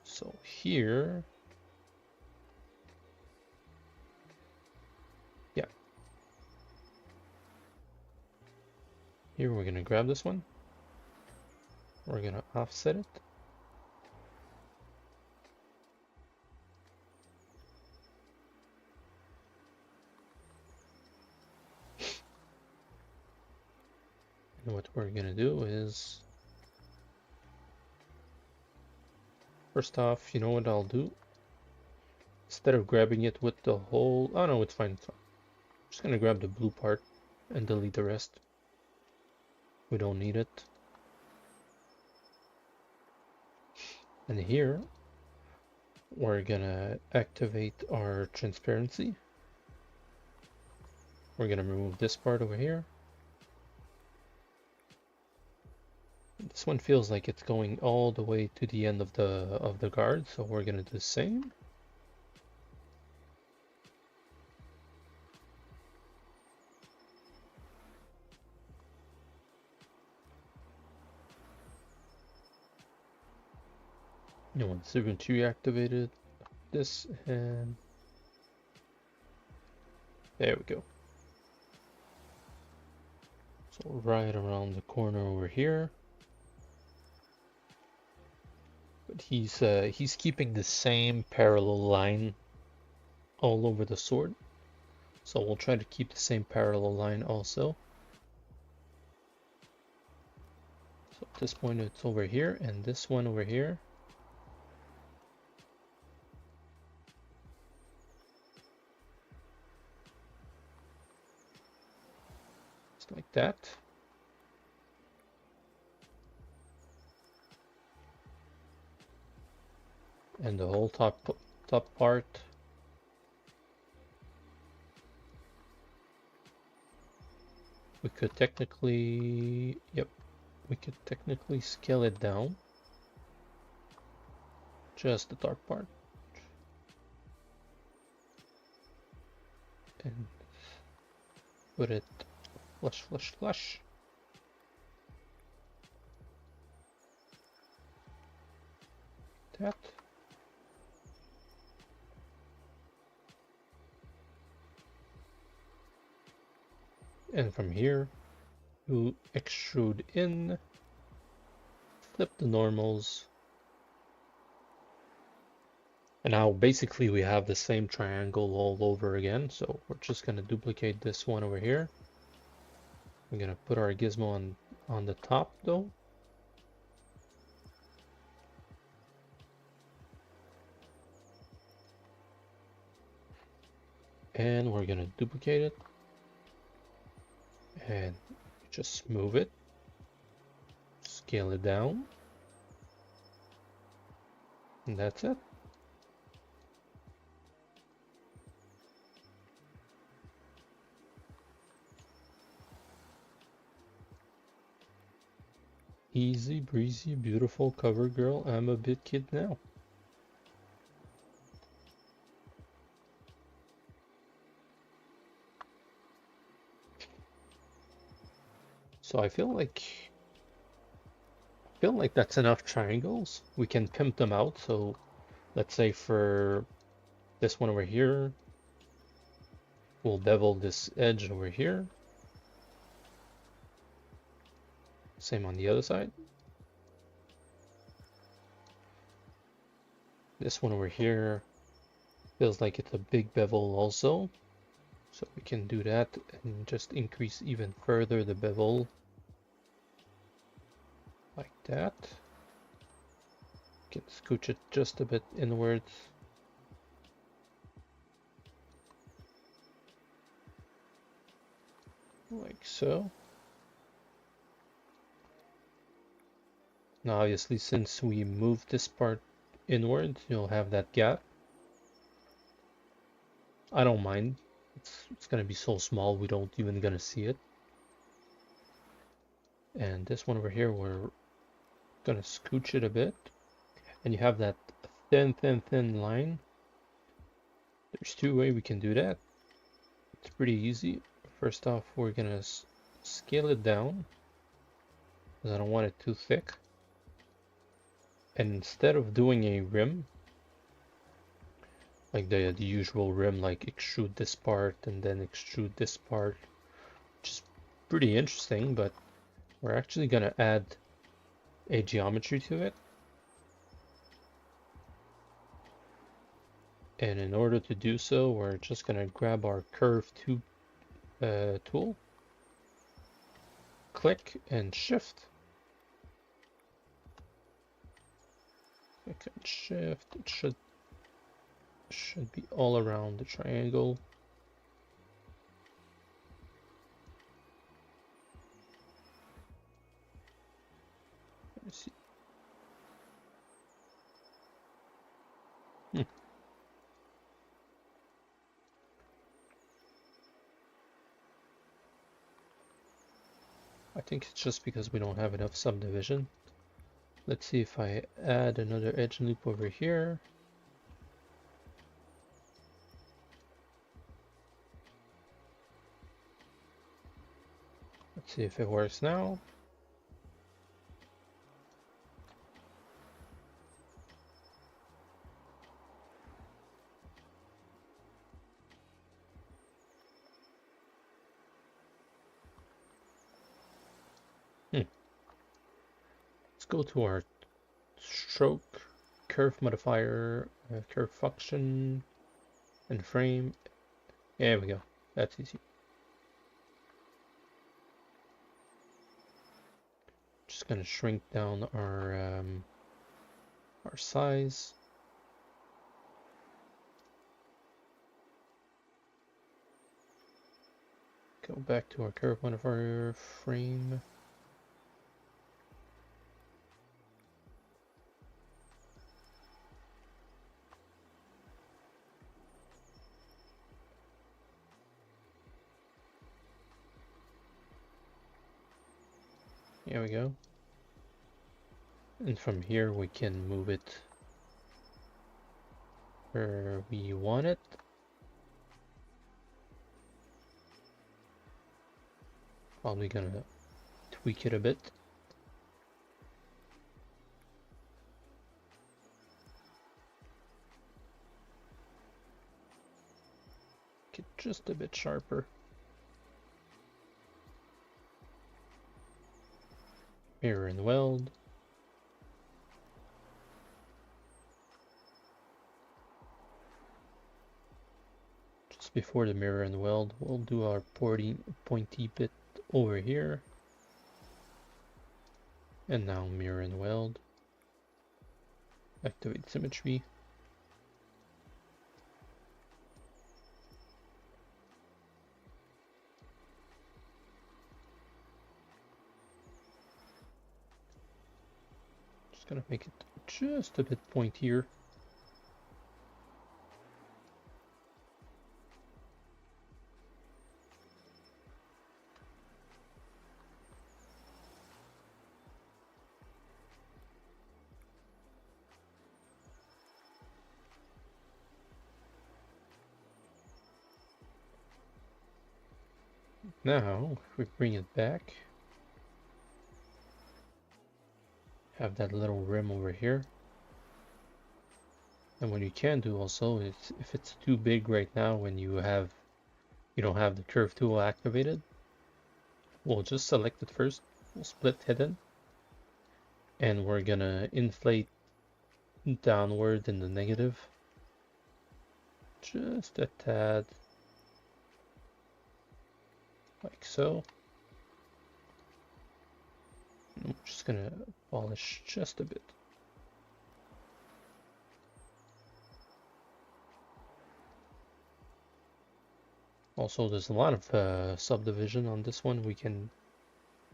So here, yeah. Here we're gonna grab this one. We're gonna offset it. And what we're gonna do is, first off, you know what I'll do? Instead of grabbing it with the whole, oh no, it's fine, it's fine. I'm just gonna grab the blue part and delete the rest. We don't need it. And here, we're gonna activate our transparency. We're gonna remove this part over here. This one feels like it's going all the way to the end of the guard, so we're gonna do the same. And once Zbrush activated, this, and there we go. So right around the corner over here. But he's keeping the same parallel line all over the sword. So we'll try to keep the same parallel line also. So at this point it's over here, and this one over here. Just like that. And the whole top part. We could technically, yep, we could technically scale it down. Just the top part. And put it flush, flush, flush. That. And from here, you extrude in flip the normals. And now basically we have the same triangle all over again. So we're just gonna duplicate this one over here. We're gonna put our gizmo on the top though. And we're gonna duplicate it. And just move it. Scale it down. And that's it. Easy breezy, beautiful cover girl. I'm a bit kid now. So I feel like that's enough triangles. We can pimp them out. So let's say for this one over here, we'll bevel this edge over here. Same on the other side. This one over here feels like it's a big bevel also. So we can do that and just increase even further the bevel. Like that. Can scooch it just a bit inwards. Like so. Now obviously since we moved this part inward, you'll have that gap. I don't mind. It's gonna be so small we don't even gonna see it. And this one over here we're gonna scooch it a bit. And you have that thin line. There's two ways we can do that. It's pretty easy. First off, we're gonna scale it down because I don't want it too thick. And instead of doing a rim, like the usual rim, like extrude this part and then extrude this part, which is pretty interesting, but we're actually gonna add a geometry to it. And in order to do so, we're just gonna grab our curve tool, click and shift. Click and shift. It should be all around the triangle. Let me see. I think it's just because we don't have enough subdivision. Let's see if I add another edge loop over here. Let's see if it works now. Let's go to our stroke, curve modifier, curve function, and frame. There we go. That's easy. Just gonna shrink down our size. Go back to our curve modifier frame. There we go. And from here we can move it where we want it. Probably gonna tweak it a bit. Get just a bit sharper. Mirror and weld. just before the mirror and weld, we'll do our pointy bit over here. And now mirror and weld. Activate symmetry. Just gonna make it just a bit pointier. Now, if we bring it back, have that little rim over here. And what you can do also is, if it's too big right now when you don't have the curve tool activated, we'll just select it first, we'll split hidden, and we're gonna inflate downward in the negative, just a tad, like so. I'm just gonna polish just a bit. Also, there's a lot of subdivision on this one. We can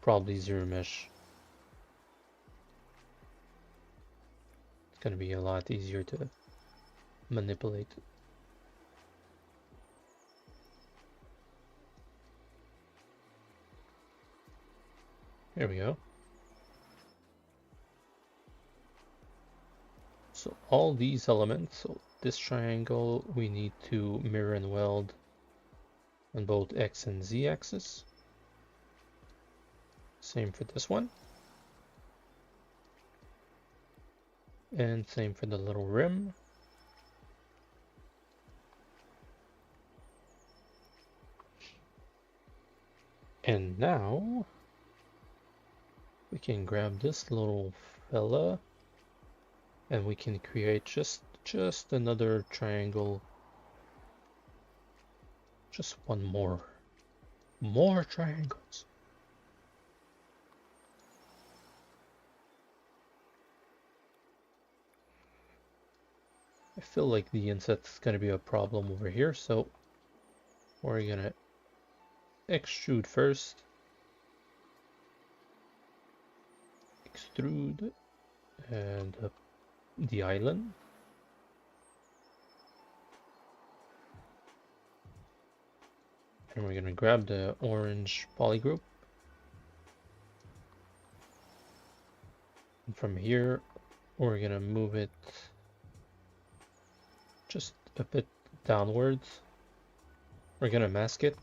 probably zero mesh. It's gonna be a lot easier to manipulate. There we go. So all these elements, so this triangle, we need to mirror and weld on both X and Z axis. Same for this one. And same for the little rim. And now we can grab this little fella and we can create just another triangle. Just one more triangles. I feel like the inset's gonna be a problem over here, so we're gonna extrude first, extrude, and the island. And we're gonna grab the orange polygroup. And from here, we're gonna move it just a bit downwards. We're gonna mask it,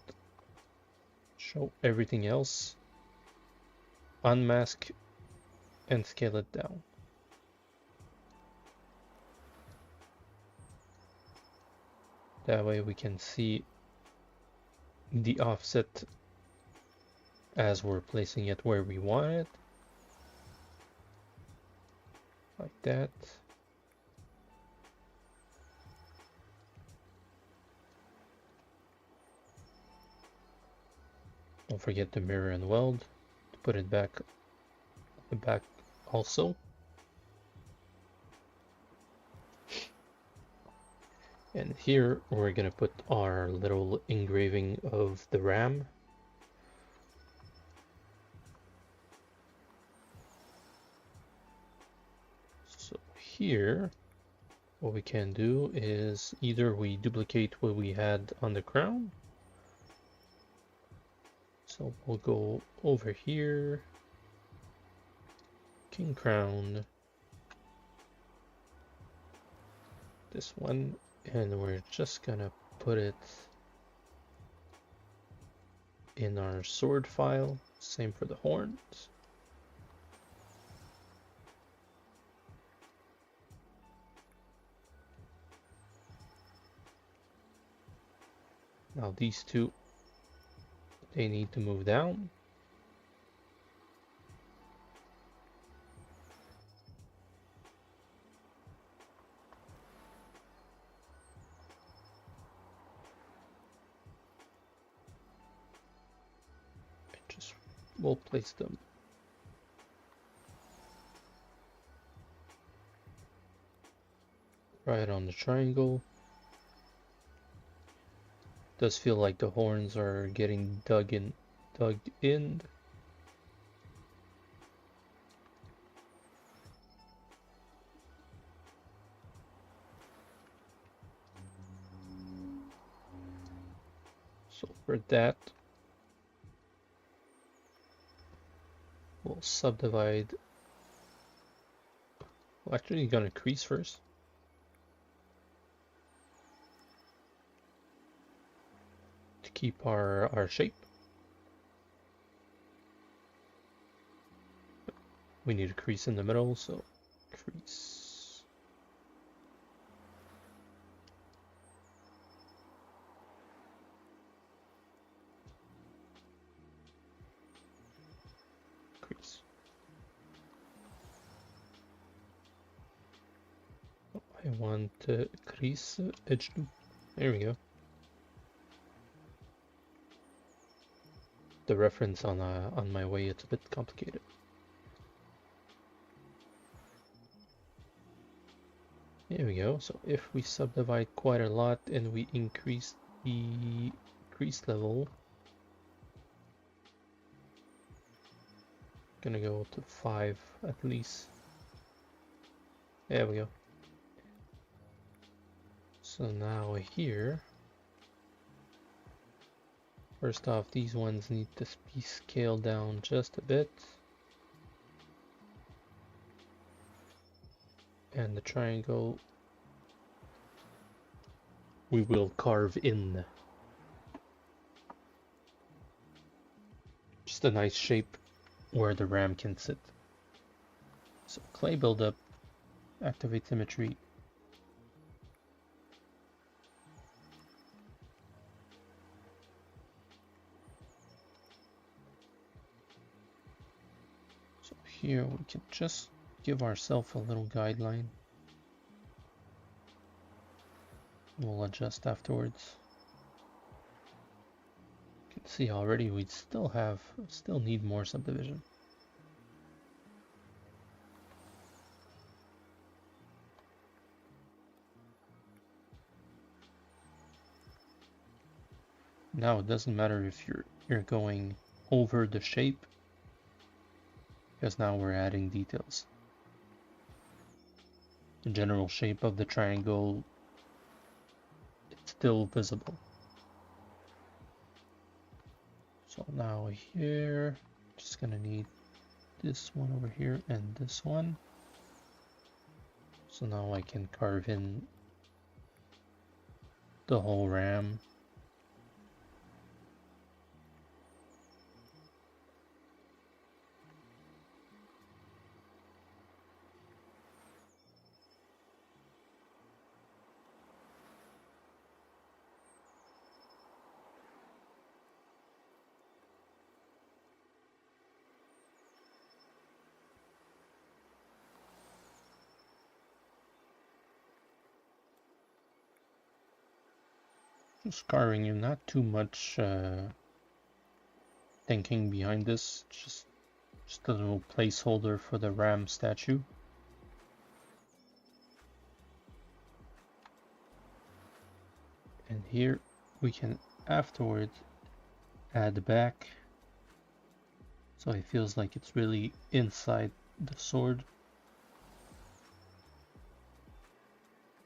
show everything else, unmask, and scale it down. That way we can see the offset as we're placing it where we want it. Like that. Don't forget the mirror and weld to put it back also. And here we're gonna put our little engraving of the ram. So here, what we can do is either we duplicate what we had on the crown. So we'll go over here, king crown, this one, and we're just gonna put it in our sword file. Same for the horns. Now these two, they need to move down. we'll place them right on the triangle. Does feel like the horns are getting dug in. So for that, we'll subdivide. Well, actually, you're gonna crease first. To keep our shape. We need a crease in the middle, so crease. Crease. Oh, I want to crease edge loop. There we go. The reference on my way, it's a bit complicated. There we go. So if we subdivide quite a lot and we increase the crease level, gonna go to 5 at least. There we go. So now here, first off, these ones need to be scaled down just a bit. And the triangle we will carve in. Just a nice shape where the ram can sit. So clay buildup, activate symmetry. So here we can just give ourselves a little guideline. We'll adjust afterwards. You can see already we still need more subdivision. Now it doesn't matter if you're going over the shape, because now we're adding details. The general shape of the triangle, it's still visible. So now here, just gonna need this one over here and this one. So now I can carve in the whole ram. Just carving in, not too much thinking behind this, just a little placeholder for the ram statue. And here we can afterwards add back, so it feels like it's really inside the sword.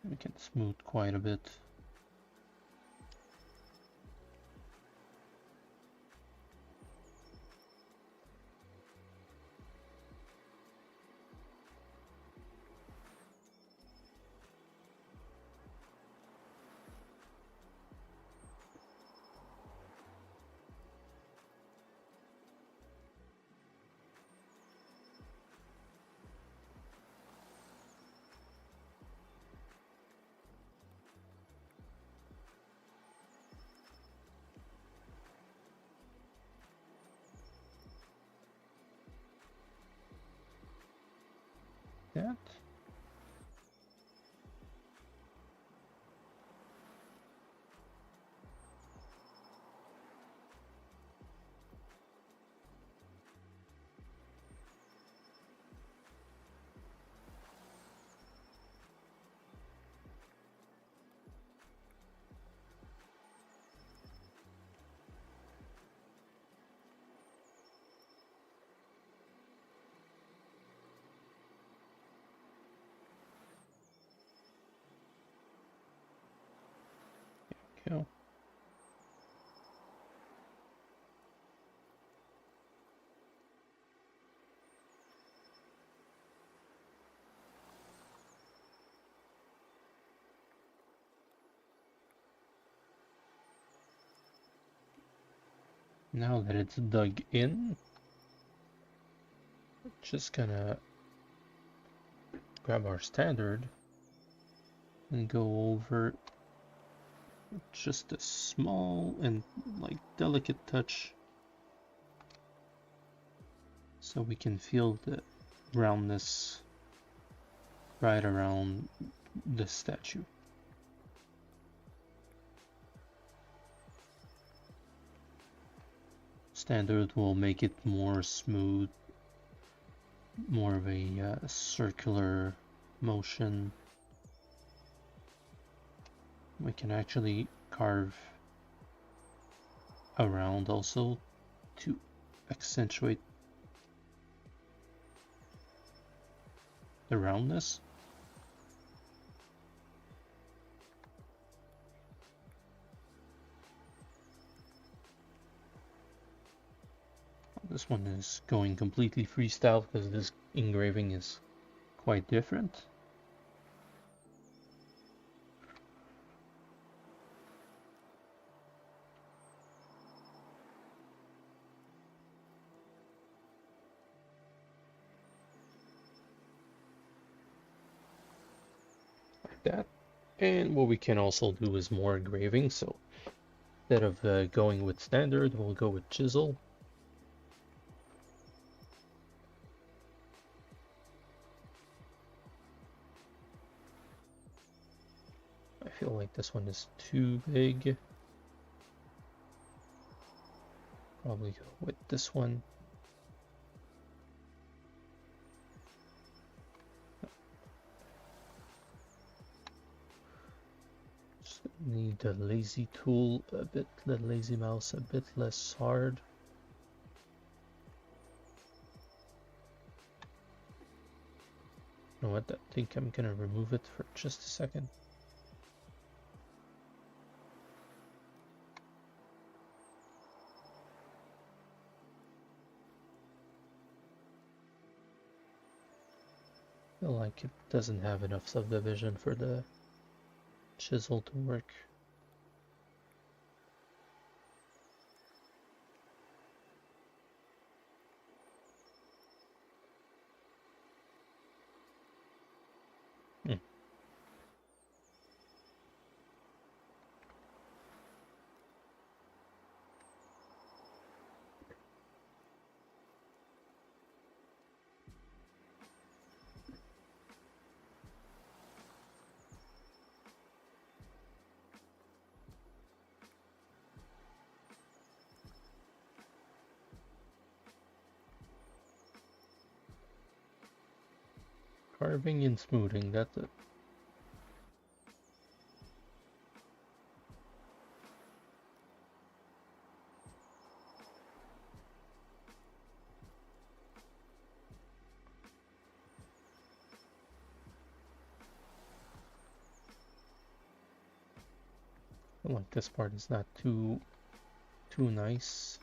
We can smooth quite a bit. That. go. Now that it's dug in, we're just gonna grab our standard and go over just a small and like delicate touch so we can feel the roundness right around the statue. Standard will make it more smooth, more of a circular motion. We can actually carve around also to accentuate the roundness. This one is going completely freestyle because this engraving is quite different. Like that. And what we can also do is more engraving. So instead of going with standard, we'll go with chisel. I feel like this one is too big. Probably go with this one. Just need the lazy tool a bit, the lazy mouse a bit less hard. You know what? I think I'm gonna remove it for just a second. I feel like it doesn't have enough subdivision for the chisel to work. Carving and smoothing, that's it. I like this part is not too nice.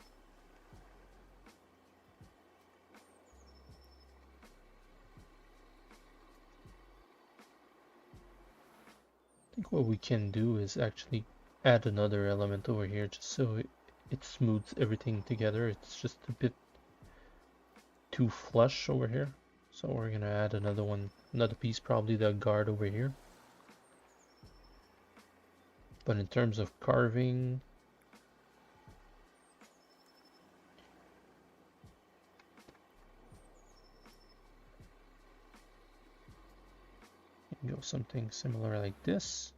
I think what we can do is actually add another element over here just so it smooths everything together. It's just a bit too flush over here. So we're gonna add another one, another piece, probably the guard over here. But in terms of carving, you can go something similar like this.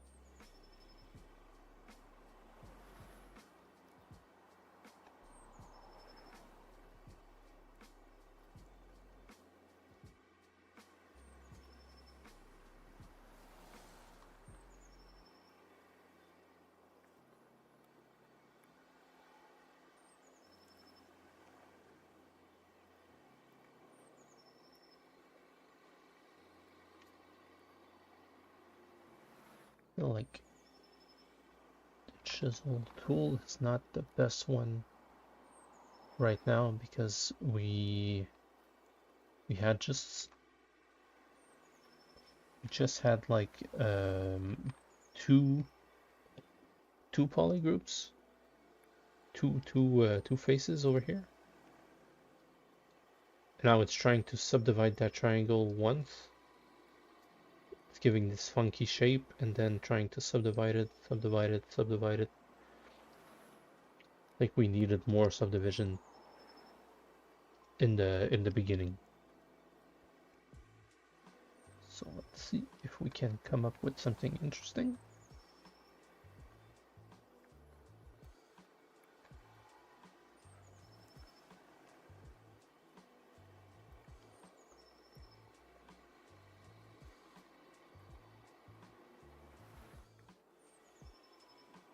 I feel like it chisel tool is not the best one right now because we just had like two poly groups, two faces over here. Now it's trying to subdivide that triangle once. It's giving this funky shape and then trying to subdivide it. Like we needed more subdivision in the beginning. So let's see if we can come up with something interesting.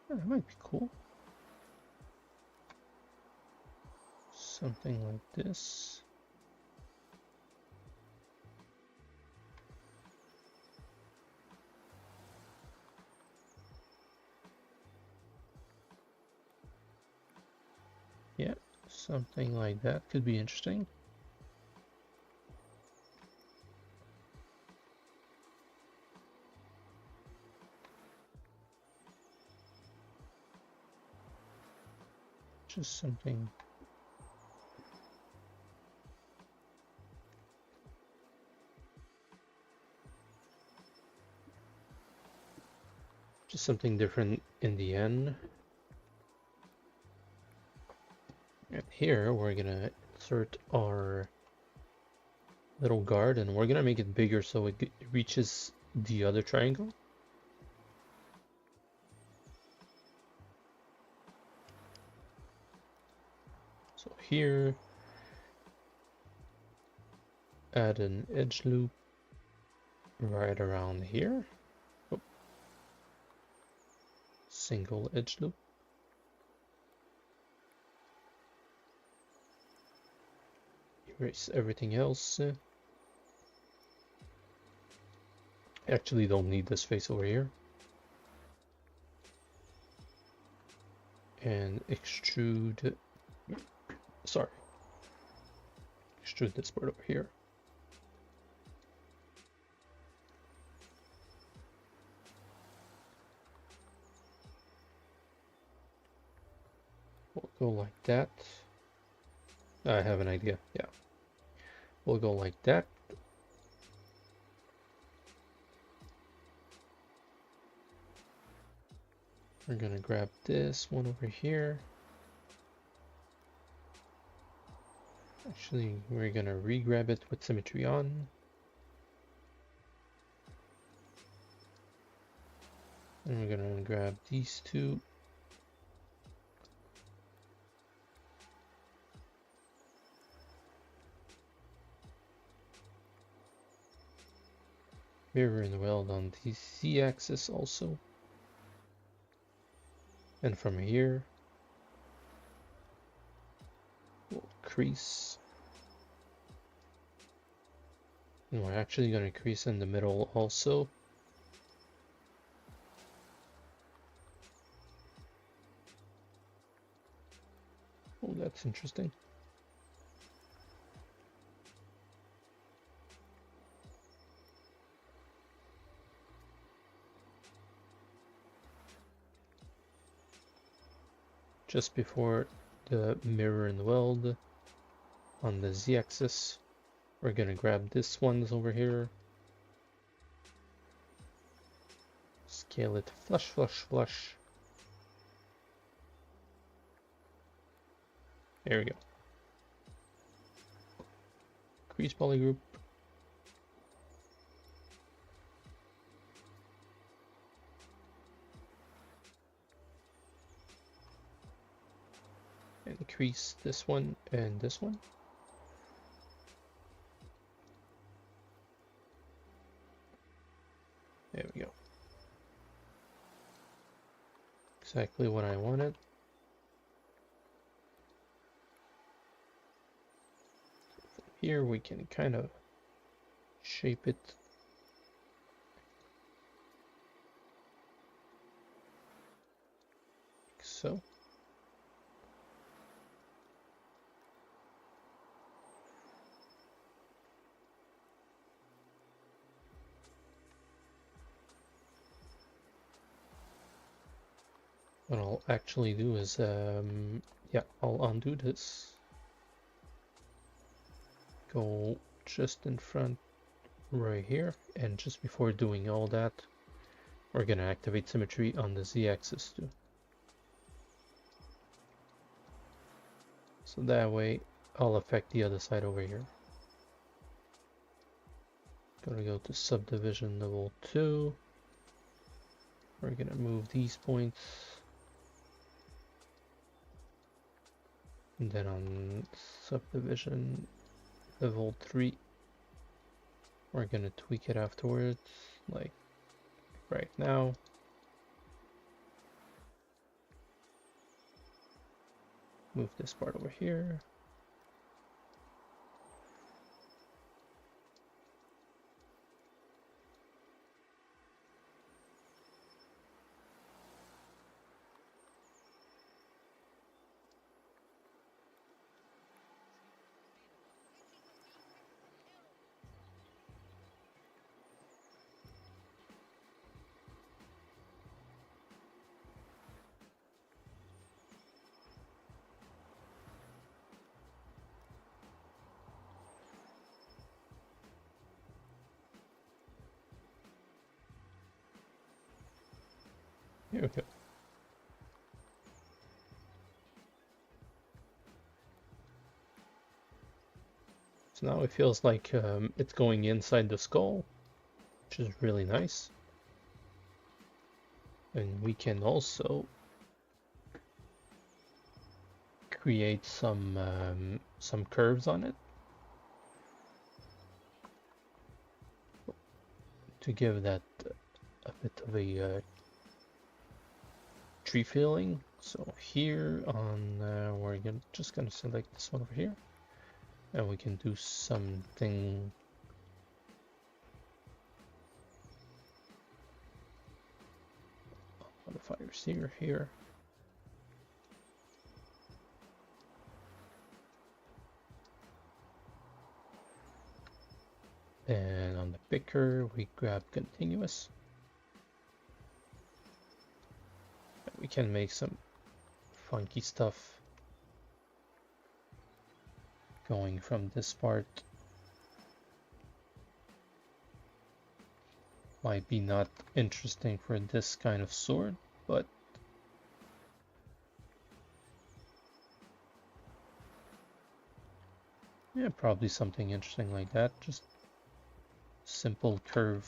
That might be cool. Something like this. Yeah, something like that could be interesting. Just something. Just something different in the end. And here we're gonna insert our little guard and we're gonna make it bigger so it reaches the other triangle. So here, add an edge loop right around here. Oh. Single edge loop. Erase everything else. Actually don't need this face over here. And extrude, sorry, extrude this part over here. We'll go like that. I have an idea, yeah. We'll go like that. We're gonna grab this one over here. Actually, we're gonna re-grab it with symmetry on. And we're gonna grab these two. Mirror and weld on the Z-axis also. And from here, we'll crease. And we're actually going to crease in the middle also. Oh, that's interesting. Just before the mirror and weld on the Z-axis, we're gonna grab this one over here, scale it flush, flush, flush. There we go. Crease polygroup. And crease this one and this one. There we go. Exactly what I wanted. From here we can kind of shape it. so. What I'll actually do is, yeah, I'll undo this. Go just in front right here, and just before doing all that, we're gonna activate symmetry on the z-axis too. So that way I'll affect the other side over here. Gonna go to subdivision level 2. We're gonna move these points. And then on subdivision level 3, we're gonna tweak it afterwards, like right now. Move this part over here. Here we go. So now it feels like it's going inside the skull, which is really nice. And we can also create some curves on it to give that a bit of a tree feeling. So here on, we're just gonna select this one over here, and we can do something modifiers here. And on the picker, we grab continuous. We can make some funky stuff going from this part. Might be not interesting for this kind of sword, but yeah, probably something interesting like that. Just simple curve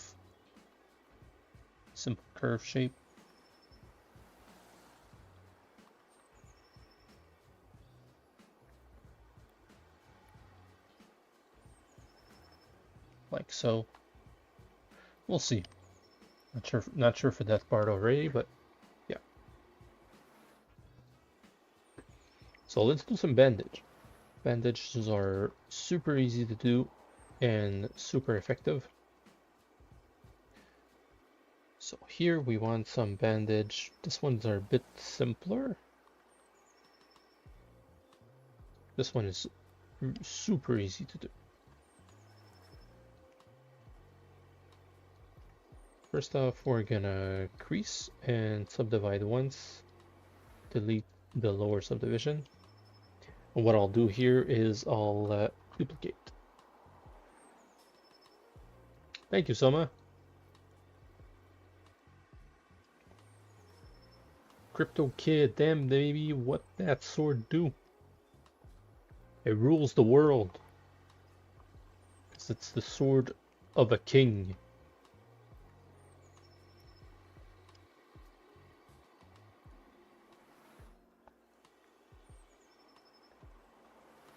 shape. Like so. We'll see. Not sure for that part already, but yeah. So let's do some bandage. Bandages are super easy to do and super effective. So here we want some bandage. This ones are a bit simpler. This one is super easy to do. First off, we're gonna crease and subdivide once, delete the lower subdivision. And what I'll do here is I'll duplicate. Thank you, Soma. Crypto Kid, damn baby, what that sword do? It rules the world. Because it's the sword of a king.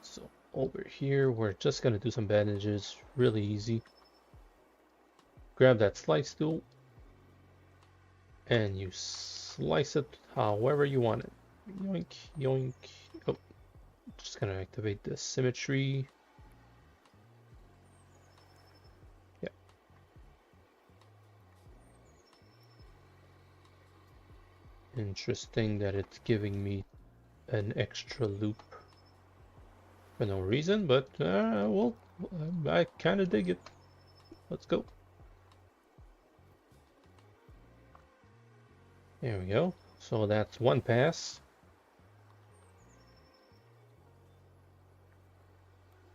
So over here, we're just gonna do some bandages, really easy. Grab that slice tool, and you slice it however you want it. Yoink, yoink. Oh, just gonna activate the symmetry. Interesting that it's giving me an extra loop for no reason, but well, I kind of dig it. Let's go. There we go. So that's one pass.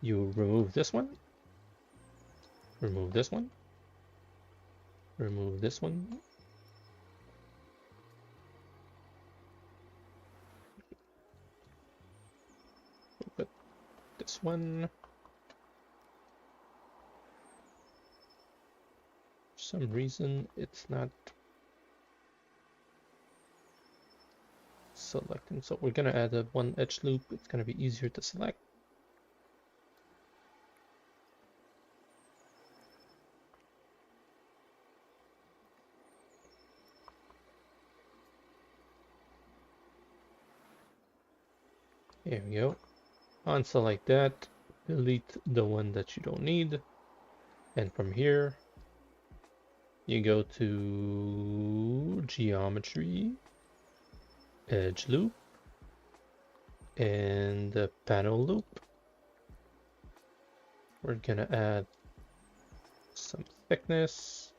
You remove this one. Remove this one. Remove this one. Put this one. For some reason, it's not selecting. So we're gonna add a one edge loop. It's gonna be easier to select. There we go. Unselect that, delete the one that you don't need, and from here you go to geometry, edge loop, and the panel loop. We're gonna add some thickness.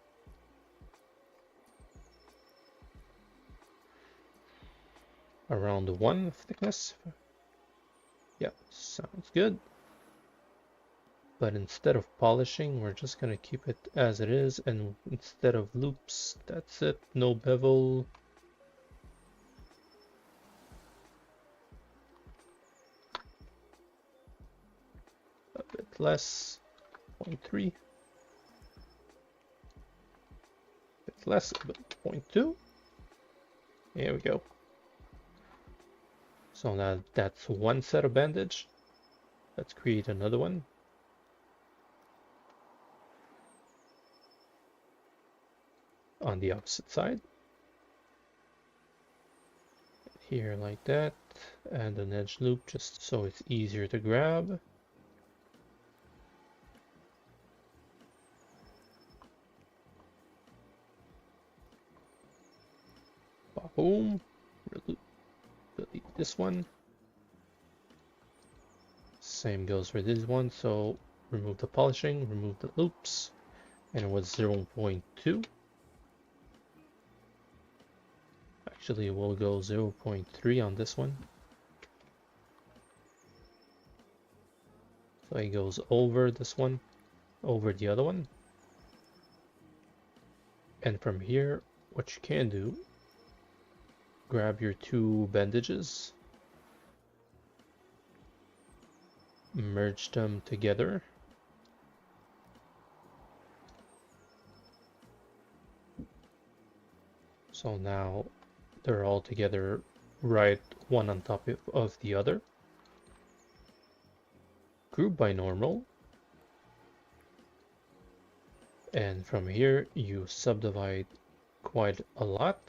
Around 1 thickness. Yep, sounds good. But instead of polishing, we're just gonna keep it as it is, and instead of loops, that's it. No bevel. A bit less, 0.3. A bit less, but 0.2. There we go. So now that's one set of bandage. Let's create another one. On the opposite side. Here like that. And an edge loop just so it's easier to grab. Boom. Delete this one. Same goes for this one. So remove the polishing, remove the loops, and it was 0.2. Actually, we'll go 0.3 on this one. So it goes over this one, over the other one. And from here, what you can do, grab your two bandages, merge them together. So now they're all together, right one on top of the other. Group by normal. And from here you subdivide quite a lot.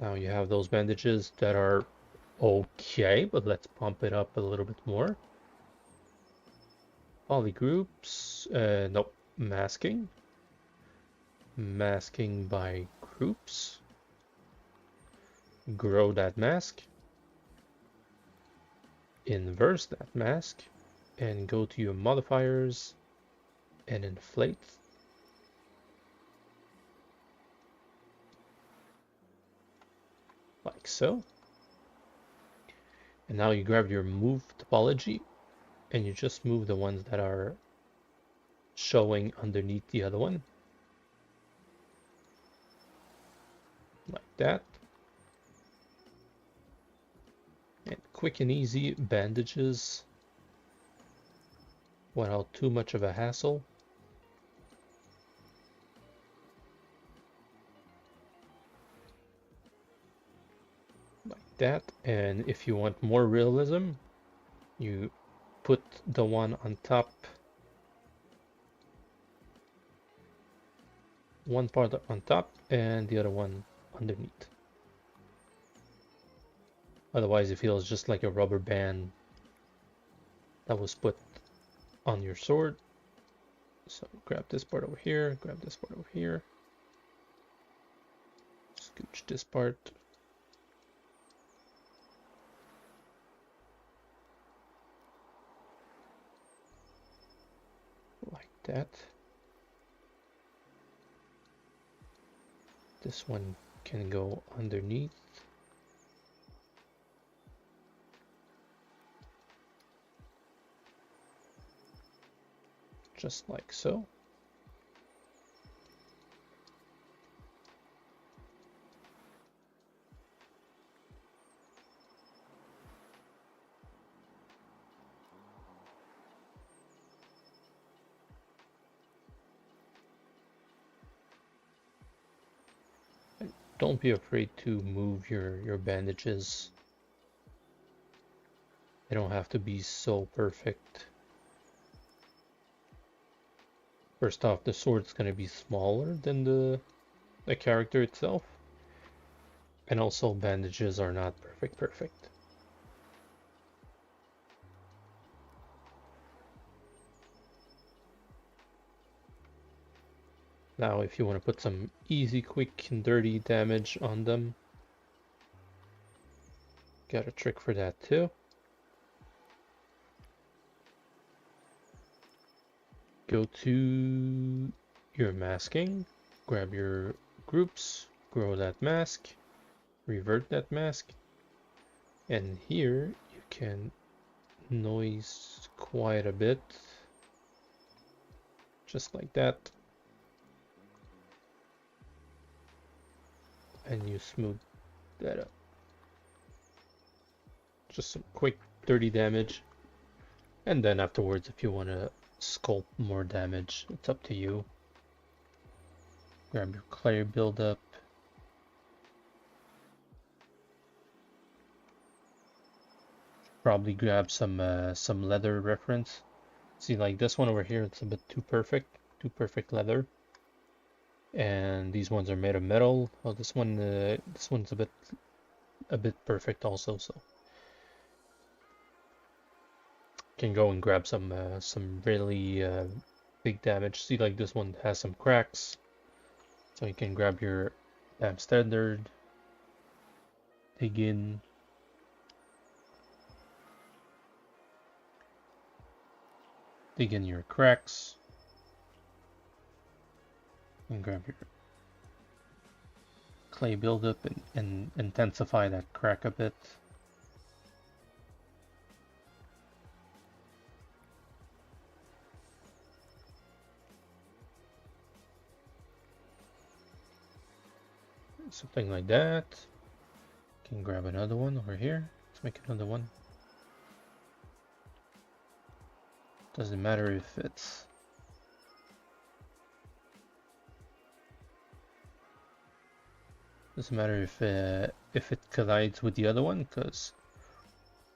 Now you have those bandages that are okay, but let's pump it up a little bit more. Polygroups, nope, masking. Masking by groups. Grow that mask. Inverse that mask. And go to your modifiers and inflate. Like so. And now you grab your move topology and you just move the ones that are showing underneath the other one. Like that. And quick and easy bandages without too much of a hassle. That, and if you want more realism, you put the one on top, one part on top and the other one underneath. Otherwise it feels just like a rubber band that was put on your sword. So grab this part over here, grab this part over here. Scooch this part. Like that. This one can go underneath. Just like so. Don't be afraid to move your bandages. They don't have to be so perfect. First off, the sword's going to be smaller than the character itself. And also bandages are not perfect. Now if you want to put some easy, quick, and dirty damage on them, got a trick for that too. Go to your masking, grab your groups, grow that mask, revert that mask, and here you can noise quite a bit, just like that, and you smooth that up. Just some quick dirty damage, and then afterwards if you want to sculpt more damage, it's up to you. Grab your clay buildup. Probably grab some leather reference. See, like this one over here, it's a bit too perfect leather. And these ones are made of metal. Oh, this one's a bit perfect also. So can go and grab some really big damage. See, like this one has some cracks, so you can grab your standard, dig in, your cracks, and grab your clay buildup and intensify that crack a bit. Something like that. Can grab another one over here. Let's make another one. Doesn't matter if it's if it collides with the other one, because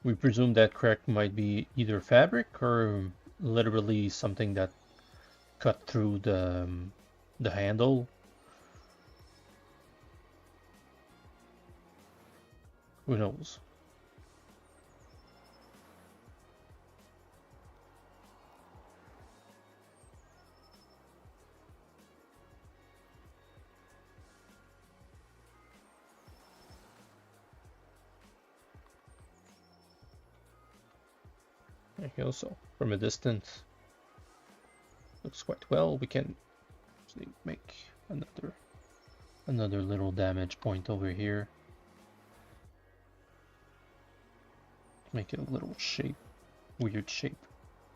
we presume that crack might be either fabric or literally something that cut through the handle. Who knows? There you go. So from a distance, looks quite well. We can make another little damage point over here. Make it a little shape, weird shape,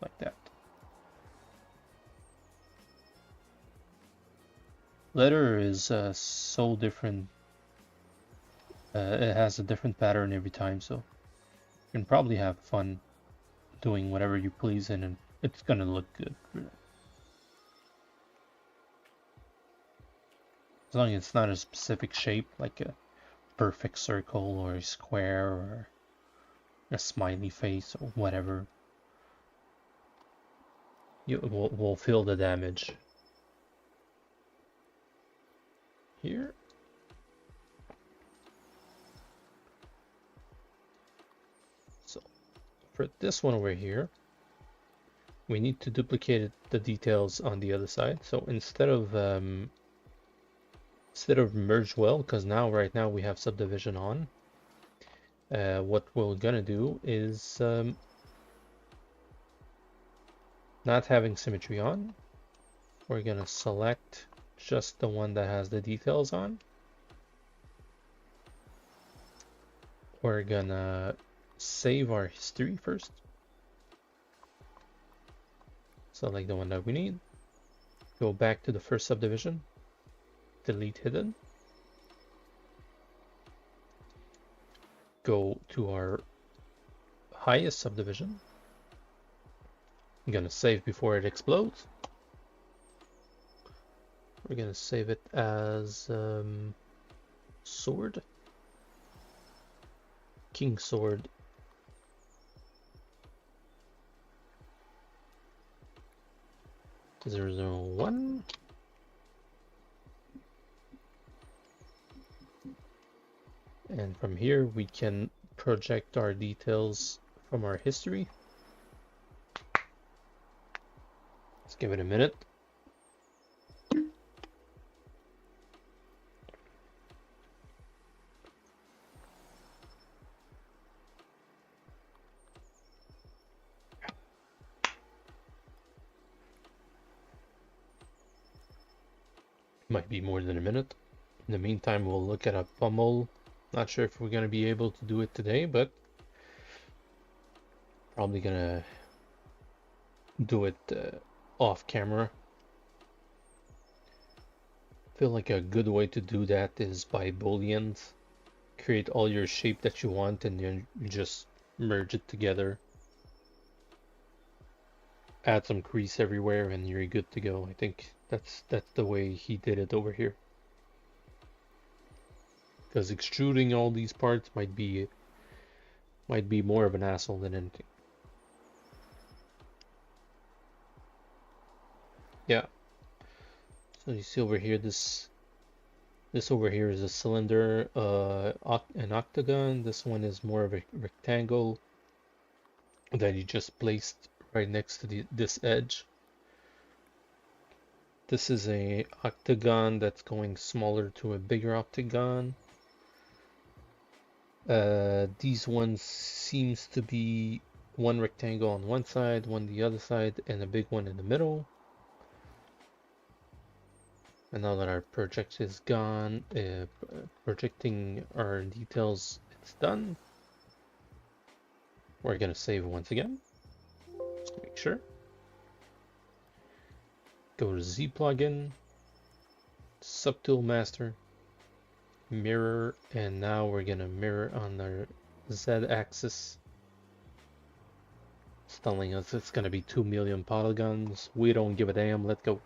like that. Letter is so different. It has a different pattern every time, so you can probably have fun doing whatever you please in, and it's gonna look good. As long as it's not a specific shape, like a perfect circle or a square or a smiley face or whatever, we'll feel the damage. Here. So for this one over here, we need to duplicate the details on the other side. So instead of merge well, because right now we have subdivision on, what we're gonna do is not having symmetry on, we're gonna select just the one that has the details on. We're gonna save our history first. Select the one that we need. Go back to the first subdivision. Delete hidden. Go to our highest subdivision. I'm gonna save before it explodes. We're gonna save it as sword. King sword. Zero 1. And from here we can project our details from our history. Let's give it a minute. Might be more than a minute. In the meantime, we'll look at a pummel. Not sure if we're going to be able to do it today, but probably going to do it off camera. I feel like a good way to do that is by booleans. Create all your shape that you want and then you just merge it together. Add some crease everywhere and you're good to go. I think that's the way he did it over here. Because extruding all these parts might be more of an hassle than anything. Yeah. So you see over here, this over here is a cylinder, an octagon. This one is more of a rectangle that you just placed right next to this edge. This is a octagon that's going smaller to a bigger octagon. These ones seems to be one rectangle on one side, one the other side, and a big one in the middle. And now that our project is gone, projecting our details, it's done. We're gonna save once again, just to make sure. Go to Z plugin, Subtool Master, Mirror, and now we're gonna mirror on our Z axis. It's telling us it's gonna be 2 million polygons. We don't give a damn, let's go.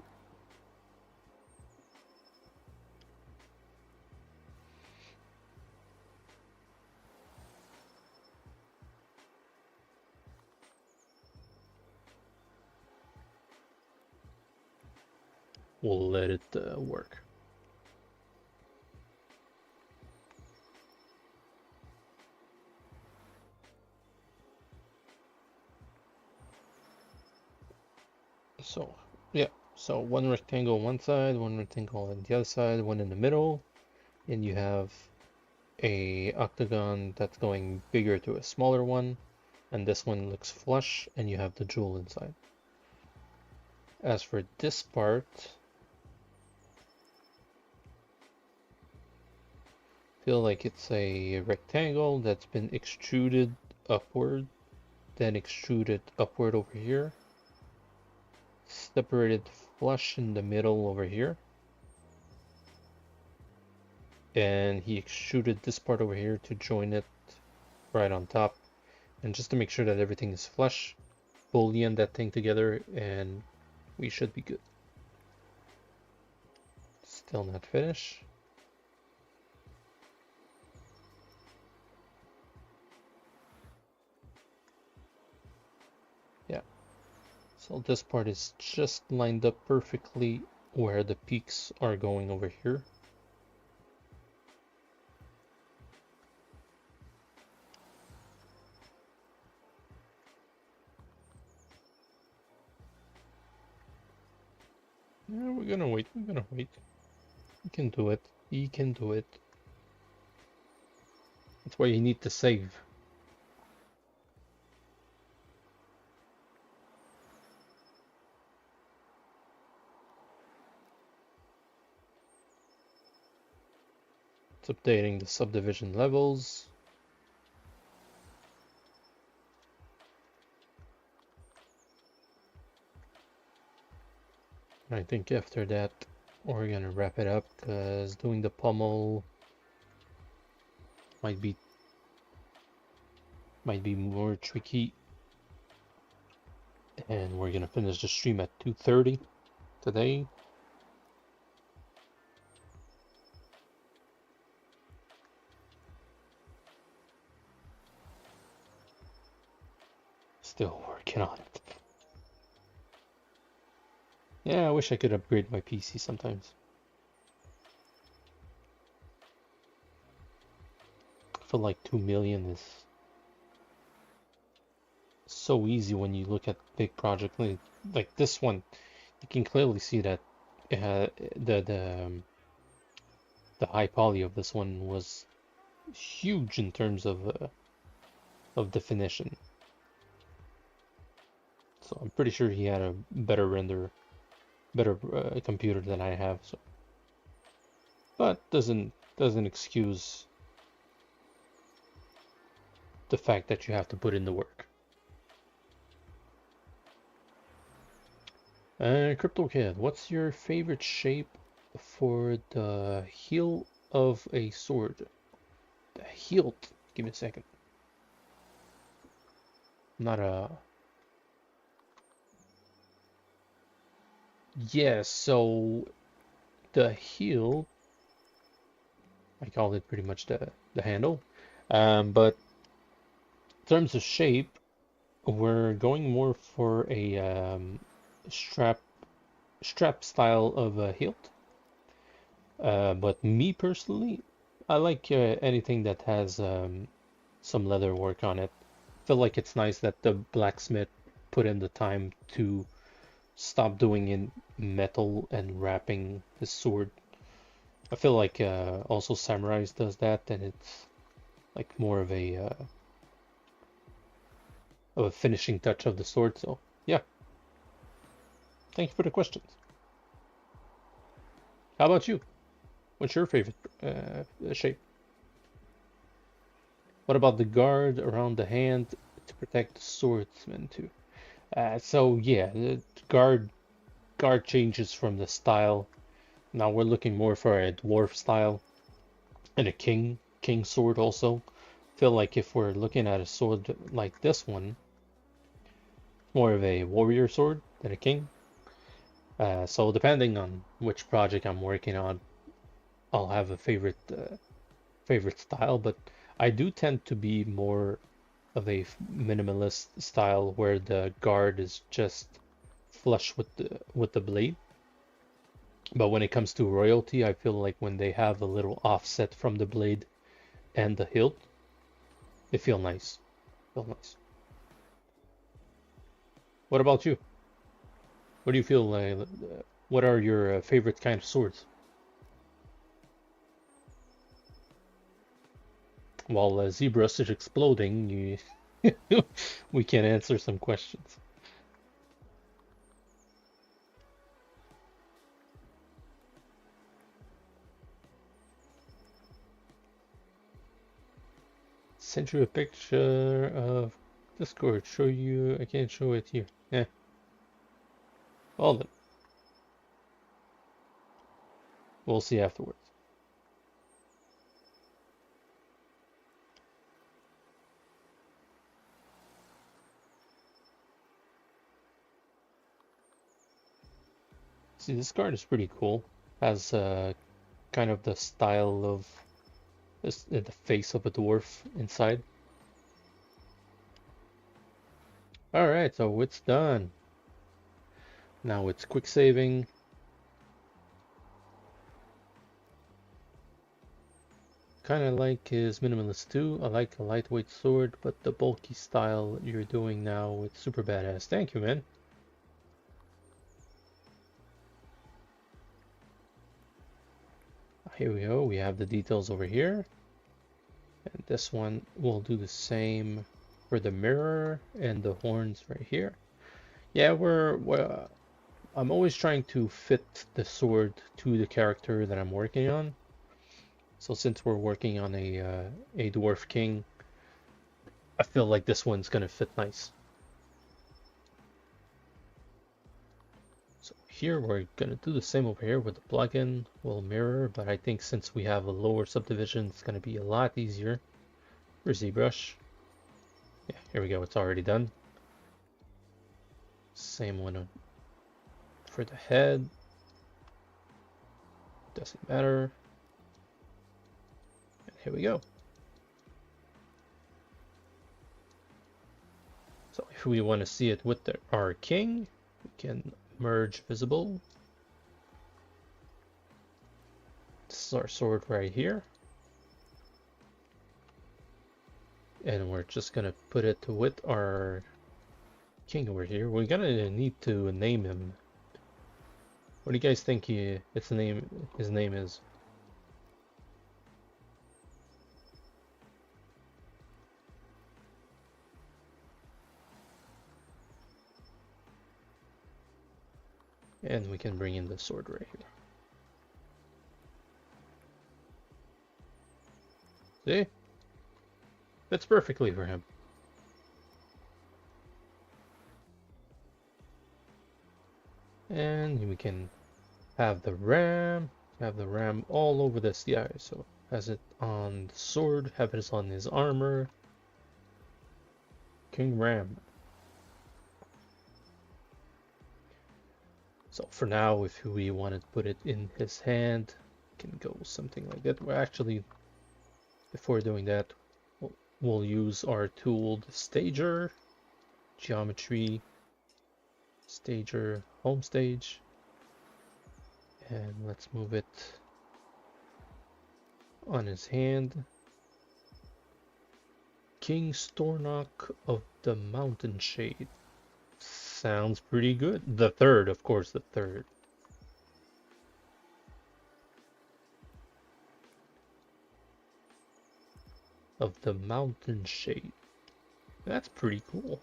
We'll let it work. So, yeah, so one rectangle on one side, one rectangle on the other side, one in the middle, and you have a octagon that's going bigger to a smaller one, and this one looks flush, and you have the jewel inside. As for this part, feel like it's a rectangle that's been extruded upward, then extruded upward over here, separated flush in the middle over here, and he extruded this part over here to join it right on top. And just to make sure that everything is flush, boolean that thing together and we should be good. Still not finished. Yeah, so this part is just lined up perfectly where the peaks are going over here. We're gonna wait. We're gonna wait. He can do it. He can do it. That's why you need to save. It's updating the subdivision levels. I think after that we're gonna wrap it up, because doing the pommel might be more tricky. And we're gonna finish the stream at 2:30 today. Still working on it. Yeah, I wish I could upgrade my PC sometimes. I feel like 2 million is so easy when you look at big projects like this one. You can clearly see that the high poly of this one was huge in terms of definition. So I'm pretty sure he had a better computer than I have. So, but doesn't excuse the fact that you have to put in the work. Crypto Kid, what's your favorite shape for the heel of a sword? The hilt. Give me a second. Not a. Yeah, so the heel, I call it pretty much the handle. But in terms of shape, we're going more for a strap style of a hilt. But me personally, I like anything that has some leather work on it. I feel like it's nice that the blacksmith put in the time to stop doing in metal and wrapping the sword. I feel like also Samurais does that, and it's like more of a finishing touch of the sword. So yeah, thank you for the questions. How about you? What's your favorite shape? What about the guard around the hand to protect the swordsman too? So yeah, the guard changes from the style. Now we're looking more for a dwarf style and a king sword also. Feel like if we're looking at a sword like this one, more of a warrior sword than a king. So depending on which project I'm working on, I'll have a favorite style, but I do tend to be more of a minimalist style where the guard is just flush with the blade. But when it comes to royalty, I feel like when they have a little offset from the blade and the hilt, they feel nice. What about you? What do you feel like? What are your favorite kind of swords? While Zbrush is exploding, we can answer some questions. Send you a picture of Discord. Show you. I can't show it here. Yeah. Well then. We'll see afterwards. See, this card is pretty cool. Has kind of the style of the face of a dwarf inside. Alright, so it's done. Now it's quick saving. Kind of like his minimalist too. I like a lightweight sword, but the bulky style you're doing now, it's super badass. Thank you, man. here we go. We have the details over here. And this one will do the same for the mirror and the horns right here. Yeah, I'm always trying to fit the sword to the character that I'm working on. So since we're working on a dwarf king, I feel like this one's gonna fit nice. So here we're gonna do the same over here with the plugin. We'll mirror, but I think since we have a lower subdivision, it's gonna be a lot easier for Zbrush. Yeah, here we go. It's already done. Same one for the head. Doesn't matter. And here we go. So if we want to see it with our king, we can merge visible. This is our sword right here. And we're just gonna put it with our king over here. We're gonna need to name him. What do you guys think his name is? And we can bring in the sword right here. See? Fits perfectly for him. And we can have the ram all over this guy. So has it on the sword, have it on his armor. King Ram. So for now, if we want to put it in his hand, we can go something like that. We're actually, before doing that, we'll use our tool, the stager, geometry, stager, home stage, and let's move it on his hand. King Stornock of the Mountain Shade. Sounds pretty good. The third, of course, the third. Of the Mountain Shade. That's pretty cool.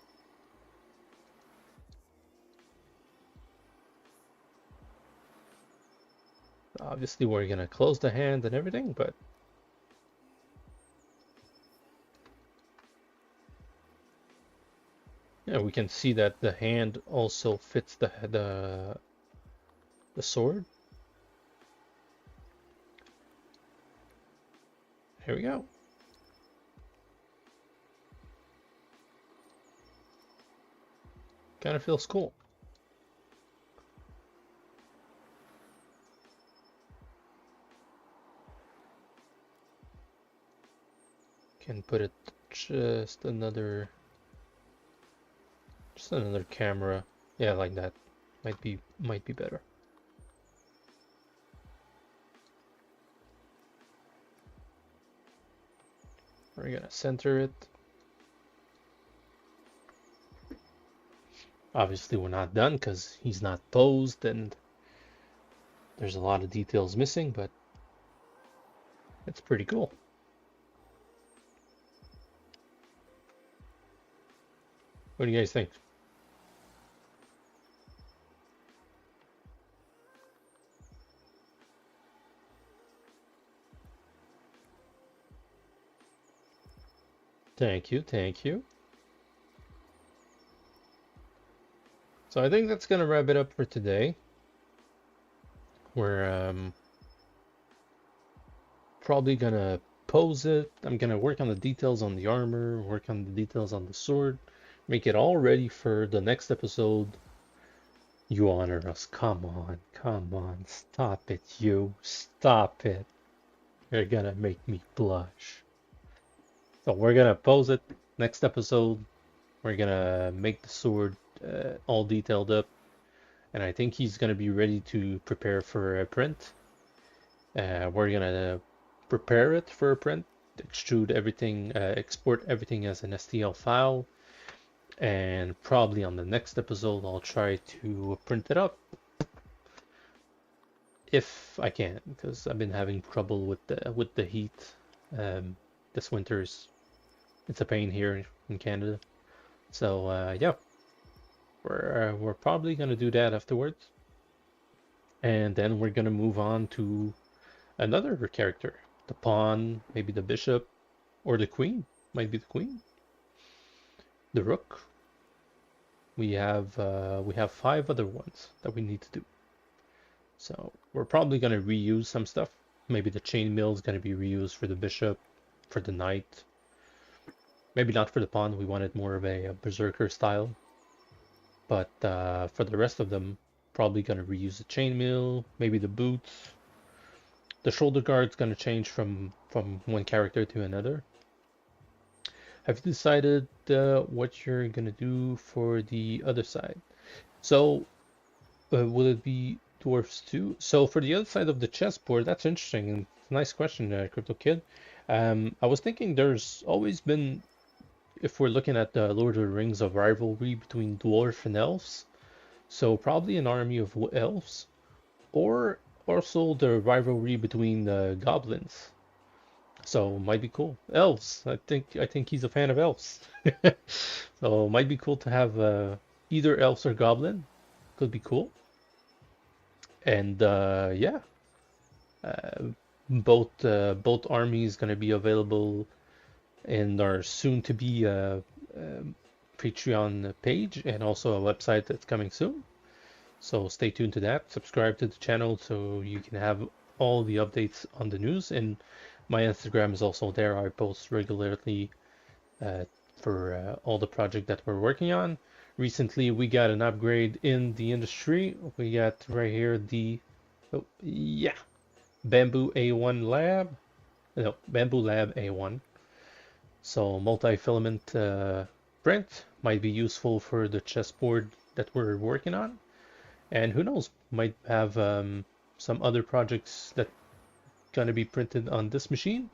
Obviously, we're gonna close the hand and everything, but yeah, we can see that the hand also fits the sword. Here we go. Kind of feels cool. Can put it just another camera. Yeah, like that. Might be better. We're gonna center it. Obviously we're not done because he's not posed and there's a lot of details missing, but it's pretty cool. What do you guys think? Thank you, thank you. So I think that's gonna wrap it up for today. We're probably gonna pose it. I'm gonna work on the details on the armor, work on the details on the sword, make it all ready for the next episode. You honor us. Come on, stop it, you. Stop it. You're gonna make me blush. So we're gonna pose it next episode. We're gonna make the sword all detailed up, and I think he's gonna be ready to prepare for a print. We're gonna prepare it for a print, extrude everything, export everything as an STL file, and probably on the next episode I'll try to print it up. if I can, because I've been having trouble with the heat. This winter's it's a pain here in Canada. So yeah, we're probably gonna do that afterwards, and then we're gonna move on to another character, the pawn, maybe the bishop, or the queen. Might be the queen, the rook. We have 5 other ones that we need to do. So we're probably gonna reuse some stuff. Maybe the chainmail is gonna be reused for the bishop, for the knight. Maybe not for the pawn. We wanted more of a berserker style. But for the rest of them, probably gonna reuse the chainmail, maybe the boots. The shoulder guard's gonna change from one character to another. Have you decided what you're gonna do for the other side? So will it be dwarfs too? So for the other side of the chessboard, that's interesting and nice question, Crypto Kid. I was thinking there's always been, if we're looking at the Lord of the Rings, of rivalry between dwarf and elves. So probably an army of elves, or also the rivalry between the goblins. So might be cool. Elves. I think he's a fan of elves. So might be cool to have either elves or goblin. Could be cool. And yeah, uh, both armies gonna be available in our soon to be Patreon page, and also a website that's coming soon. So stay tuned to that. Subscribe to the channel so you can have all the updates on the news. And my Instagram is also there. I post regularly for all the project that we're working on. Recently, we got an upgrade in the industry. We got right here the, oh yeah, Bamboo A1 Lab. No, Bamboo Lab A1. So multi-filament print might be useful for the chessboard that we're working on. And who knows, might have some other projects that gonna be printed on this machine.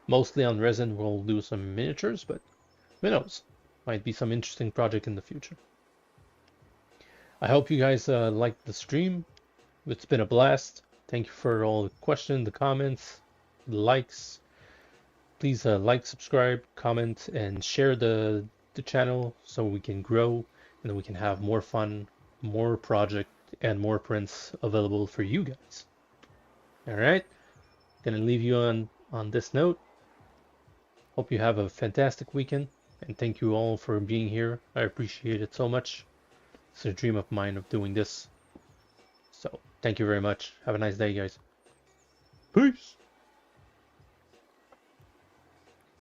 Mostly on resin, we'll do some miniatures, but who knows, might be some interesting project in the future. I hope you guys liked the stream. It's been a blast. Thank you for all the questions, the comments, the likes. Please like, subscribe, comment, and share the channel so we can grow and we can have more fun, more project, and more prints available for you guys. All right, gonna leave you on this note. Hope you have a fantastic weekend, and thank you all for being here. I appreciate it so much. It's a dream of mine of doing this. So thank you very much. Have a nice day, guys. Peace.